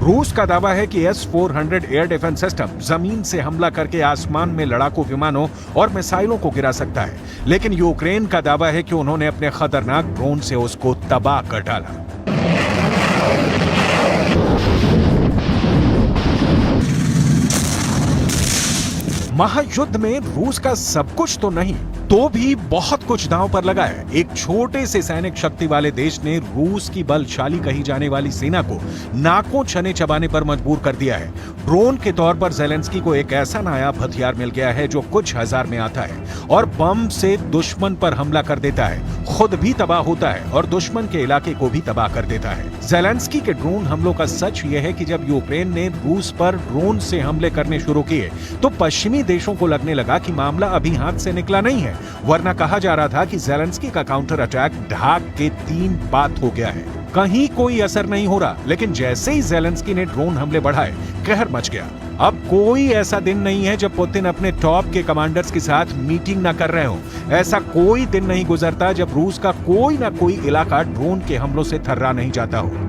रूस का दावा है कि S-400 एयर डिफेंस सिस्टम जमीन से हमला करके आसमान में लड़ाकू विमानों और मिसाइलों को गिरा सकता है, लेकिन यूक्रेन का दावा है कि उन्होंने अपने खतरनाक ड्रोन से उसको तबाह कर डाला। महायुद्ध में रूस का सब कुछ तो नहीं, तो भी बहुत कुछ दांव पर लगा है। एक छोटे से सैनिक शक्ति वाले देश ने रूस की बलशाली कही जाने वाली सेना को नाकों छने चबाने पर मजबूर कर दिया है। ड्रोन के तौर पर ज़ेलेंस्की को एक ऐसा नायाब हथियार मिल गया है जो कुछ हजार में आता है और बम से दुश्मन पर हमला कर देता है, खुद भी तबाह होता है और दुश्मन के इलाके को भी तबाह कर देता है। ज़ेलेंस्की के ड्रोन हमलों का सच यह है कि जब यूक्रेन ने रूस पर ड्रोन से हमले करने शुरू किए तो पश्चिमी देशों को लगने लगा कि मामला अभी हाथ से निकला नहीं है, वरना कहा जा रहा था कि ज़ेलेंस्की का काउंटर अटैक ढाक के 3 बात हो गया है। कहीं कोई असर नहीं हो रहा, लेकिन जैसे ही ज़ेलेंस्की ने ड्रोन हमले बढ़ाए, कहर मच गया। अब कोई ऐसा दिन नहीं है जब पुतिन अपने टॉप के कमांडर्स के साथ मीटिंग ना कर रहे हो। ऐसा कोई दिन नहीं गुजरता जब रूस का कोई ना कोई इलाका ड्रोन के हमलों से थर्रा नहीं जाता हो।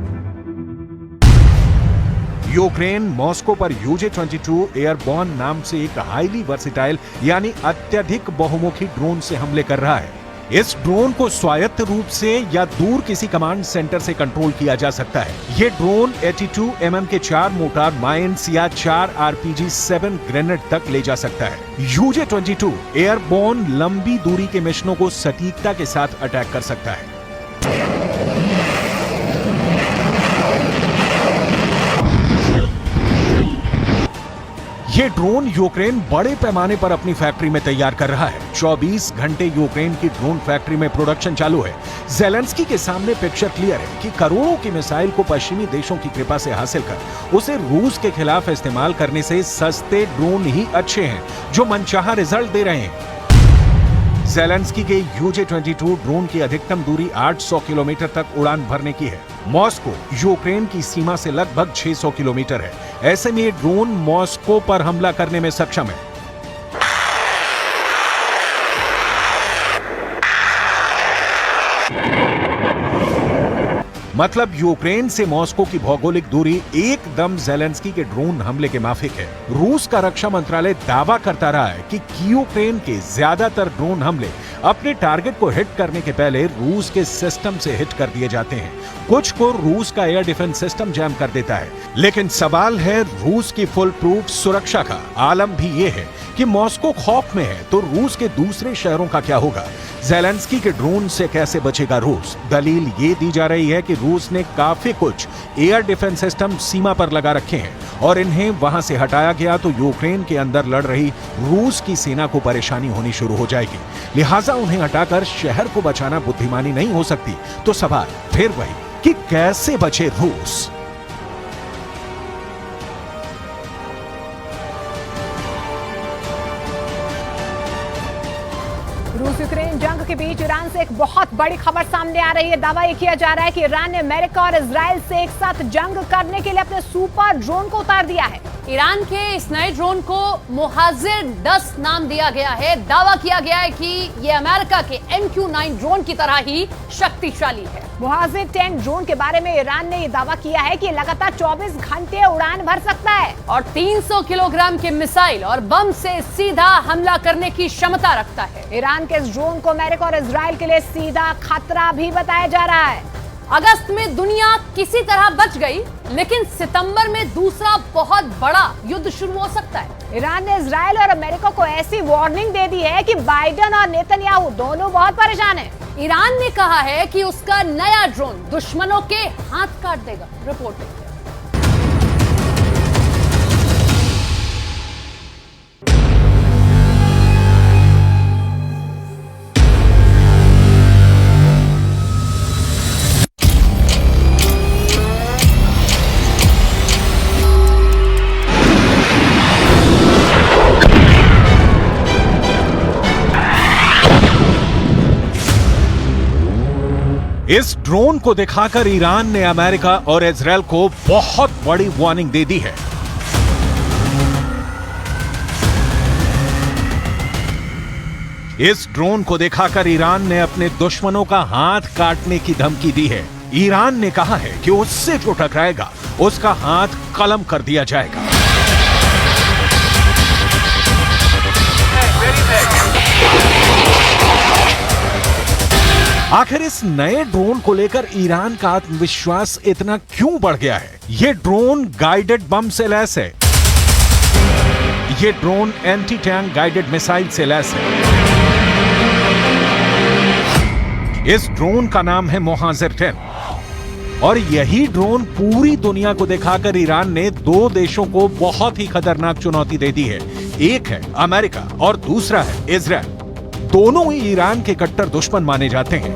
यूक्रेन मॉस्को पर UJ-22 एयरबॉर्न नाम से एक हाईली वर्सिटाइल यानी अत्यधिक बहुमुखी ड्रोन से हमले कर रहा है। इस ड्रोन को स्वायत्त रूप से या दूर किसी कमांड सेंटर से कंट्रोल किया जा सकता है। ये ड्रोन 82 mm के 4 मोटार माइंस या 4 RPG-7 ग्रेनेड तक ले जा सकता है। UJ-22 एयरबॉर्न लंबी दूरी के मिशनों को सटीकता के साथ अटैक कर सकता है। ये ड्रोन यूक्रेन बड़े पैमाने पर अपनी फैक्ट्री में तैयार कर रहा है। 24 घंटे यूक्रेन की ड्रोन फैक्ट्री में प्रोडक्शन चालू है। ज़ेलेंस्की के सामने पिक्चर क्लियर है कि करोड़ों की मिसाइल को पश्चिमी देशों की कृपा से हासिल कर उसे रूस के खिलाफ इस्तेमाल करने से सस्ते ड्रोन ही अच्छे हैं जो मनचाहा रिजल्ट दे रहे हैं। ज़ेलेंस्की के UJ-22 ड्रोन की अधिकतम दूरी 800 किलोमीटर तक उड़ान भरने की है। मॉस्को यूक्रेन की सीमा से लगभग 600 किलोमीटर है। ऐसे में ये ड्रोन मॉस्को पर हमला करने में सक्षम है। मतलब यूक्रेन से मॉस्को की भौगोलिक दूरी एकदम ज़ेलेंस्की के ड्रोन हमले के माफिक है। रूस का रक्षा मंत्रालय दावा करता रहा है कि यूक्रेन के ज्यादातर ड्रोन हमले अपने टारगेट को हिट करने के पहले रूस के सिस्टम से हिट कर दिए जाते हैं। कुछ को रूस का एयर डिफेंस सिस्टम जैम कर देता है। लेकिन सवाल है रूस की फुल प्रूफ सुरक्षा का। आलम भी ये है कि मॉस्को खौफ में है तो रूस के दूसरे शहरों का क्या होगा? ज़ेलेंस्की के ड्रोन से कैसे बचेगा रूस? दलील ये दी जा रही है कि रूस ने काफी कुछ एयर डिफेंस सिस्टम सीमा पर लगा रखे हैं और इन्हें वहां से हटाया गया तो यूक्रेन के अंदर लड़ रही रूस की सेना को परेशानी होनी शुरू हो जाएगी। लिहाजा उन्हें हटाकर शहर को बचाना बुद्धिमानी नहीं हो सकती। तो सवाल फिर वही कि कैसे बचे रूस? रूस यूक्रेन जंग के बीच ईरान से एक बहुत बड़ी खबर सामने आ रही है। दावा ये किया जा रहा है कि ईरान ने अमेरिका और इजराइल से एक साथ जंग करने के लिए अपने सुपर ड्रोन को उतार दिया है। ईरान के इस नए ड्रोन को मोहाजिर-10 नाम दिया गया है। दावा किया गया है कि ये अमेरिका के MQ-9 ड्रोन की तरह ही शक्तिशाली है। मोहाजिर-10 ड्रोन के बारे में ईरान ने ये दावा किया है कि लगातार 24 घंटे उड़ान भर सकता है और 300 किलोग्राम के मिसाइल और बम से सीधा हमला करने की क्षमता रखता है। ईरान के इस ड्रोन को अमेरिका और इजराइल के लिए सीधा खतरा भी बताया जा रहा है। अगस्त में दुनिया किसी तरह बच गई, लेकिन सितंबर में दूसरा बहुत बड़ा युद्ध शुरू हो सकता है। ईरान ने इजराइल और अमेरिका को ऐसी वार्निंग दे दी है कि बाइडेन और नेतन्याहू दोनों बहुत परेशान हैं। ईरान ने कहा है कि उसका नया ड्रोन दुश्मनों के हाथ काट देगा। रिपोर्ट देखिए। इस ड्रोन को दिखाकर ईरान ने अमेरिका और इजराइल को बहुत बड़ी वार्निंग दे दी है। इस ड्रोन को दिखाकर ईरान ने अपने दुश्मनों का हाथ काटने की धमकी दी है। ईरान ने कहा है कि उससे जो टकराएगा उसका हाथ कलम कर दिया जाएगा। आखिर इस नए ड्रोन को लेकर ईरान का आत्मविश्वास इतना क्यों बढ़ गया है? ये ड्रोन गाइडेड बम से लैस है। ये drone anti tank guided missile से लैस है। इस ड्रोन का नाम है मोहाजिर-10 और यही ड्रोन पूरी दुनिया को दिखाकर ईरान ने दो देशों को बहुत ही खतरनाक चुनौती दे दी है। एक है अमेरिका और दूसरा है इजराइल। दोनों ही ईरान के कट्टर दुश्मन माने जाते हैं।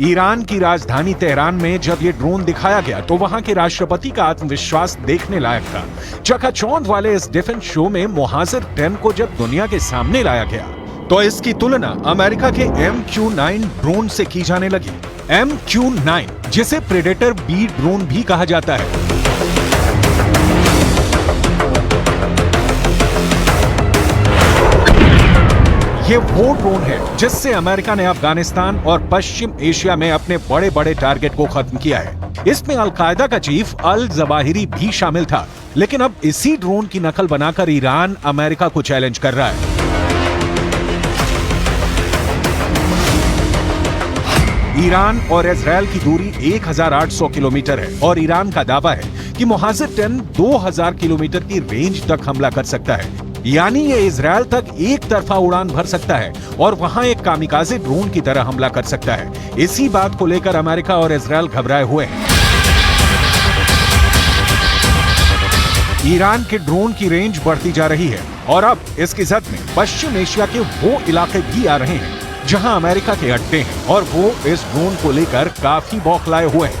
ईरान की राजधानी तेहरान में जब ये ड्रोन दिखाया गया तो वहां के राष्ट्रपति का आत्मविश्वास देखने लायक था। चकाचौंध वाले इस डिफेंस शो में मोहाजिर-10 को जब दुनिया के सामने लाया गया तो इसकी तुलना अमेरिका के MQ-9 ड्रोन से की जाने लगी। MQ-9 जिसे प्रेडेटर B ड्रोन भी कहा जाता है। ये वो ड्रोन है जिससे अमेरिका ने अफगानिस्तान और पश्चिम एशिया में अपने बड़े बड़े टारगेट को खत्म किया है। इसमें अल-कायदा का चीफ अल जवाहिरी भी शामिल था। लेकिन अब इसी ड्रोन की नकल बनाकर ईरान अमेरिका को चैलेंज कर रहा है। ईरान और इजराइल की दूरी 1800 किलोमीटर है और ईरान का दावा है कि मोहाजिर-10 2000 किलोमीटर की रेंज तक हमला कर सकता है। यानी ये इजराइल तक एक तरफा उड़ान भर सकता है और वहां एक कामिकाज़े ड्रोन की तरह हमला कर सकता है। इसी बात को लेकर अमेरिका और इजराइल घबराए हुए हैं। ईरान के ड्रोन की रेंज बढ़ती जा रही है और अब इसकी जद में पश्चिम एशिया के वो इलाके भी आ रहे हैं जहां अमेरिका के अड्डे हैं और वो इस ड्रोन को लेकर काफी बौखलाए हुए हैं।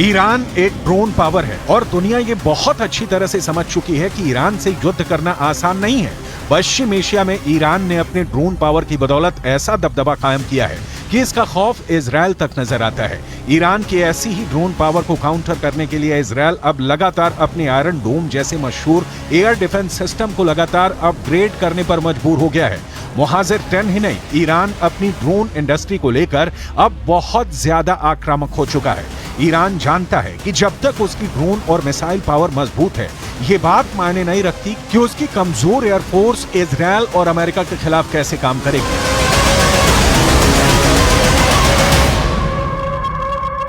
ईरान एक ड्रोन पावर है और दुनिया ये बहुत अच्छी तरह से समझ चुकी है कि ईरान से युद्ध करना आसान नहीं है। पश्चिम एशिया में ईरान ने अपने ड्रोन पावर की बदौलत ऐसा दबदबा कायम किया है कि इसका खौफ इजरायल तक नजर आता है। ईरान की ऐसी ही ड्रोन पावर को काउंटर करने के लिए इजरायल अब लगातार अपने आयरन डोम जैसे मशहूर एयर डिफेंस सिस्टम को लगातार अपग्रेड करने पर मजबूर हो गया है। मुहाजिर 10 ही नहीं, ईरान अपनी ड्रोन इंडस्ट्री को लेकर अब बहुत ज्यादा आक्रामक हो चुका है। ईरान जानता है कि जब तक उसकी ड्रोन और मिसाइल पावर मजबूत है, ये बात मायने नहीं रखती कि उसकी कमजोर एयरफोर्स इजरायल और अमेरिका के खिलाफ कैसे काम करेगी।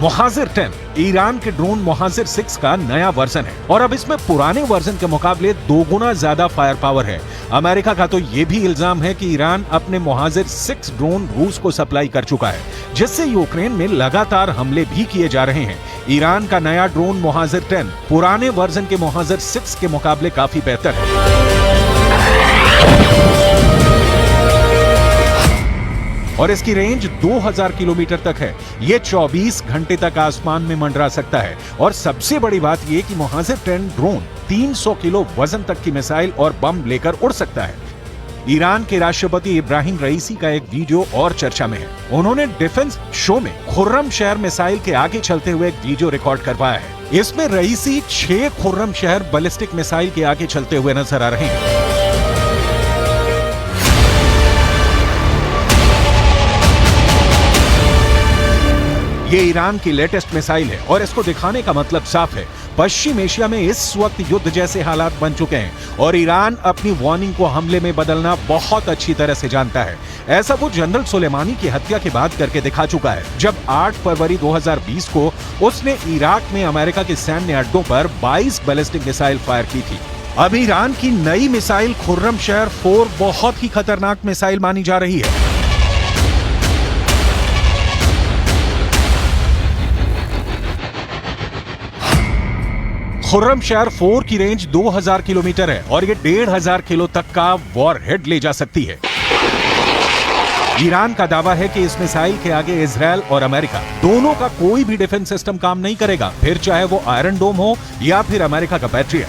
मुहाजिर 10 ईरान के ड्रोन मुहाजिर 6 का नया वर्जन है और अब इसमें पुराने वर्जन के मुकाबले 2 गुना ज्यादा फायर पावर है। अमेरिका का तो ये भी इल्जाम है कि ईरान अपने मुहाजिर 6 ड्रोन रूस को सप्लाई कर चुका है, जिससे यूक्रेन में लगातार हमले भी किए जा रहे हैं। ईरान का नया ड्रोन मुहाजिर 10 पुराने वर्जन के मुहाजिर 6 के मुकाबले काफी बेहतर है और इसकी रेंज 2000 किलोमीटर तक है। ये 24 घंटे तक आसमान में मंडरा सकता है और सबसे बड़ी बात ये कि मुहाजिर 10 ड्रोन 300 किलो वजन तक की मिसाइल और बम लेकर उड़ सकता है। ईरान के राष्ट्रपति इब्राहिम रईसी का एक वीडियो और चर्चा में है। उन्होंने डिफेंस शो में खुर्रम शहर मिसाइल के आगे चलते हुए एक वीडियो रिकॉर्ड करवाया है। इसमें रईसी 6 खुर्रम शहर बैलिस्टिक मिसाइल के आगे चलते हुए नजर आ रहे हैं। ये ईरान की लेटेस्ट मिसाइल है और इसको दिखाने का मतलब साफ है। पश्चिम एशिया में इस वक्त युद्ध जैसे हालात बन चुके हैं और ईरान अपनी वार्निंग को हमले में बदलना बहुत अच्छी तरह से जानता है। ऐसा वो जनरल सुलेमानी की हत्या के बाद करके दिखा चुका है, जब 8 फरवरी 2020 को उसने इराक में अमेरिका के सैन्य अड्डों पर 22 बैलिस्टिक मिसाइल फायर की थी। अब ईरान की नई मिसाइल खुर्रम शहर 4 बहुत ही खतरनाक मिसाइल मानी जा रही है। खुर्रम शहर 4 की रेंज 2000 किलोमीटर है और ये 1500 किलो तक का वॉरहेड ले जा सकती है। ईरान का दावा है कि इस मिसाइल के आगे इजरायल और अमेरिका दोनों का कोई भी डिफेंस सिस्टम काम नहीं करेगा, फिर चाहे वो आयरन डोम हो या फिर अमेरिका का पैट्रियट।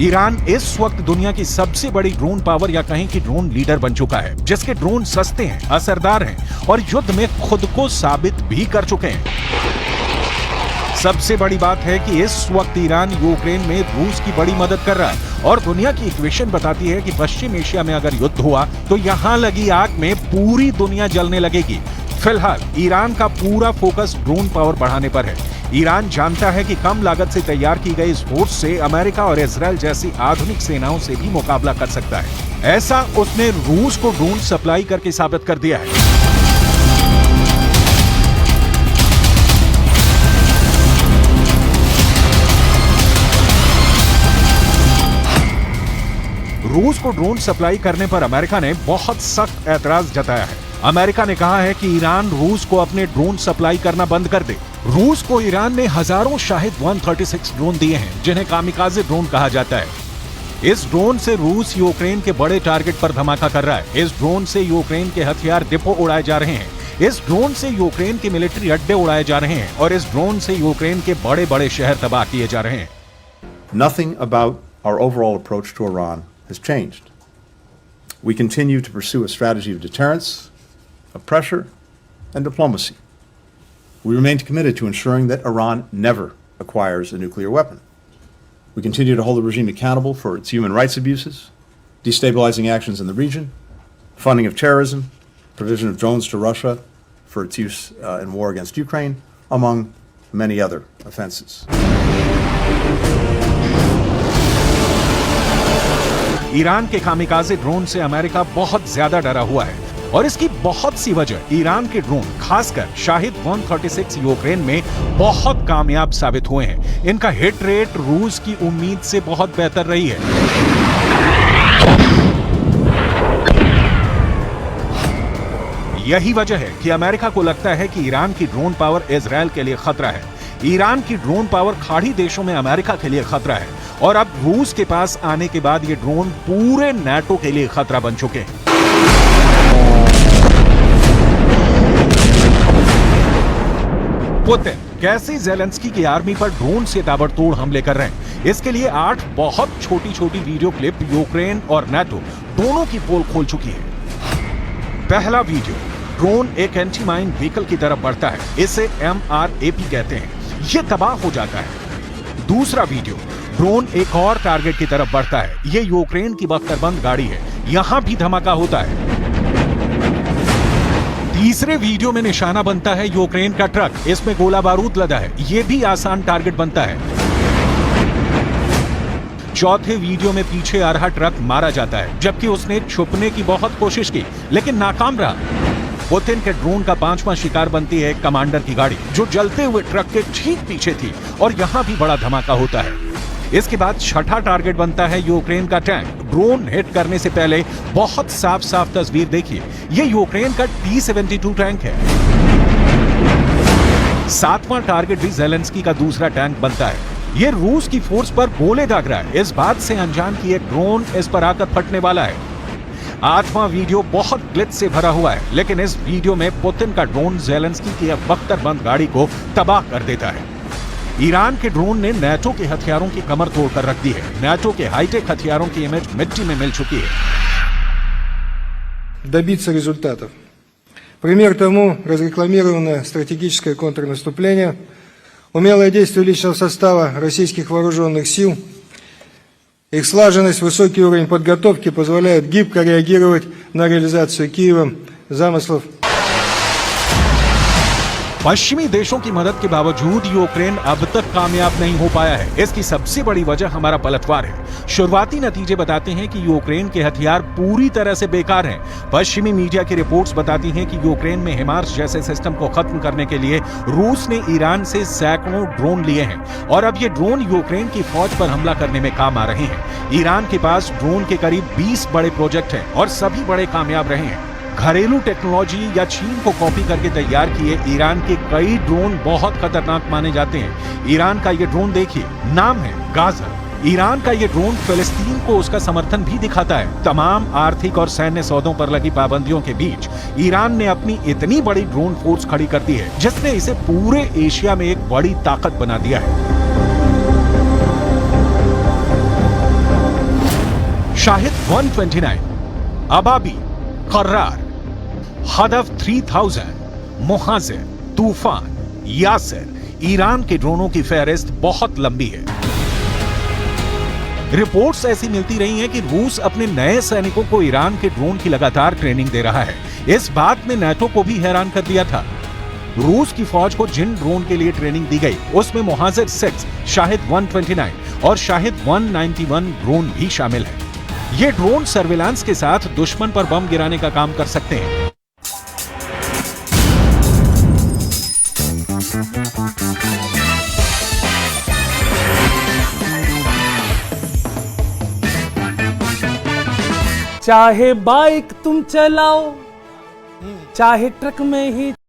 ईरान इस वक्त दुनिया की सबसे बड़ी ड्रोन पावर या कहें कि ड्रोन लीडर बन चुका है, जिसके ड्रोन सस्ते हैं, असरदार हैं और युद्ध में खुद को साबित भी कर चुके हैं। सबसे बड़ी बात है कि इस वक्त ईरान यूक्रेन में रूस की बड़ी मदद कर रहा है और दुनिया की इक्वेशन बताती है कि पश्चिम एशिया में अगर युद्ध हुआ तो यहाँ लगी आग में पूरी दुनिया जलने लगेगी। फिलहाल ईरान का पूरा फोकस ड्रोन पावर बढ़ाने पर है। ईरान जानता है कि कम लागत से तैयार की गई इस फोर्स से अमेरिका और इजरायल जैसी आधुनिक सेनाओं से भी मुकाबला कर सकता है। ऐसा उसने रूस को ड्रोन सप्लाई करके साबित कर दिया है। रूस को ड्रोन सप्लाई करने पर अमेरिका ने बहुत सख्त ऐतराज जताया है। अमेरिका ने कहा है कि ईरान रूस को अपने ड्रोन सप्लाई करना बंद कर दे। रूस को ईरान ने हजारों शाहिद 136 ड्रोन दिए हैं, जिन्हें कामिकाज़े ड्रोन कहा जाता है। इस ड्रोन से रूस यूक्रेन के बड़े टारगेट पर धमाका कर रहा है। इस ड्रोन से यूक्रेन के हथियार डिपो उड़ाए जा रहे हैं। इस ड्रोन से यूक्रेन के मिलिट्री अड्डे उड़ाए जा रहे हैं और इस ड्रोन से यूक्रेन के बड़े बड़े शहर तबाह किए जा रहे हैं। Nothing about our overall approach to Iran has changed. We continue to pursue a strategy of deterrence, of pressure, and diplomacy. We remain committed to ensuring that Iran never acquires a nuclear weapon. We continue to hold the regime accountable for its human rights abuses, destabilizing actions in the region, funding of terrorism, provision of drones to Russia for its use in war against Ukraine, among many other offenses. Iran के कामिकाज़े ड्रोन से अमेरिका बहुत ज्यादा डरा हुआ है और इसकी बहुत सी वजह ईरान के ड्रोन खासकर शाहिद 136 यूक्रेन में बहुत कामयाब साबित हुए हैं। इनका हिट रेट रूस की उम्मीद से बहुत बेहतर रही है। यही वजह है कि अमेरिका को लगता है कि ईरान की ड्रोन पावर इजराइल के लिए खतरा है। ईरान की ड्रोन पावर खाड़ी देशों में अमेरिका के लिए खतरा है और अब रूस के पास आने के बाद ये ड्रोन पूरे नाटो के लिए खतरा बन चुके हैं। पुतिन कैसे ज़ेलेंस्की की आर्मी पर ड्रोन से ताबड़तोड़ हमले कर रहे हैं, इसके लिए 8 बहुत छोटी छोटी वीडियो क्लिप यूक्रेन और नाटो दोनों की पोल खोल चुकी है। पहला वीडियो, ड्रोन एक एंटी माइन व्हीकल की तरफ बढ़ता है, इसे MRAP कहते हैं, ये तबाह हो जाता है। दूसरा वीडियो, ड्रोन एक और टारगेट की तरफ बढ़ता है, ये यूक्रेन की बख्तरबंद गाड़ी है, यहां भी धमाका होता है। तीसरे वीडियो में निशाना बनता है यूक्रेन का ट्रक, इसमें गोला बारूद लदा है, यह भी आसान टारगेट बनता है। चौथे वीडियो में पीछे आ रहा ट्रक मारा जाता है, जबकि उसने छुपने की बहुत कोशिश की लेकिन नाकाम रहा। पुतिन के ड्रोन का 5वां शिकार बनती है कमांडर की गाड़ी, जो जलते हुए ट्रक के ठीक पीछे थी और यहां भी बड़ा धमाका होता है। इसके बाद छठा टारगेट बनता है यूक्रेन का टैंक। ड्रोन हिट करने से पहले बहुत साफ साफ तस्वीर देखिए, यह यूक्रेन का T-72 टैंक है। 7वां टारगेट भी ज़ेलेंस्की का दूसरा टैंक बनता है, यह रूस की फोर्स पर गोले दाग रहा है, इस बात से अनजान कि एक ड्रोन इस पर आकर फटने वाला है। 8वां वीडियो बहुत ग्लिच से भरा हुआ है, लेकिन इस वीडियो में पुतिन का ड्रोन ज़ेलेंस्की की बख्तरबंद गाड़ी को तबाह कर देता है। ईरान के ड्रोन ने नाटो के हथियारों की कमर तोड़कर रख दी है। नाटो के हाईटेक हथियारों की इमेज मिट्टी में मिल चुकी है। Добиться результатов. Пример тому разрекламированное стратегическое контрнаступление, умелое действие личного состава российских вооруженных сил, их слаженность, высокий уровень подготовки позволяют гибко реагировать на реализацию Киевом замыслов. पश्चिमी देशों की मदद के बावजूद यूक्रेन अब तक कामयाब नहीं हो पाया है। इसकी सबसे बड़ी वजह हमारा पलटवार है। शुरुआती नतीजे बताते हैं कि यूक्रेन के हथियार पूरी तरह से बेकार हैं। पश्चिमी मीडिया की रिपोर्ट्स बताती हैं कि यूक्रेन में हिमार्स जैसे सिस्टम को खत्म करने के लिए रूस ने ईरान से सैकड़ों ड्रोन लिए हैं और अब ये ड्रोन यूक्रेन की फौज पर हमला करने में काम आ रहे हैं। ईरान के पास ड्रोन के करीब 20 बड़े प्रोजेक्ट हैं और सभी बड़े कामयाब रहे हैं। घरेलू टेक्नोलॉजी या चीन को कॉपी करके तैयार किए ईरान के कई ड्रोन बहुत खतरनाक माने जाते हैं। ईरान का ये ड्रोन देखिए, नाम है गाजर। ईरान का ये ड्रोन फिलिस्तीन को उसका समर्थन भी दिखाता है। तमाम आर्थिक और सैन्य सौदों पर लगी पाबंदियों के बीच ईरान ने अपनी इतनी बड़ी ड्रोन फोर्स खड़ी कर दी है, जिसने इसे पूरे एशिया में एक बड़ी ताकत बना दिया है। शाहिद 129, अबाबी, कर्रार, हदफ 3000, मुहाजिर, तूफान, यासिर, ईरान के ड्रोनों की फहरिस्त बहुत लंबी है। रिपोर्ट्स ऐसी मिलती रही हैं कि रूस अपने नए सैनिकों को ईरान के ड्रोन की लगातार ट्रेनिंग दे रहा है। इस बात ने नाटो को भी हैरान कर दिया था। रूस की फौज को जिन ड्रोन के लिए ट्रेनिंग दी गई, उसमें मुहाजिर 6, शाहिद 129 और शाहिद 191 ड्रोन भी शामिल है। ये ड्रोन सर्विलांस के साथ दुश्मन पर बम गिराने का काम कर सकते हैं। चाहे बाइक तुम चलाओ, चाहे ट्रक में ही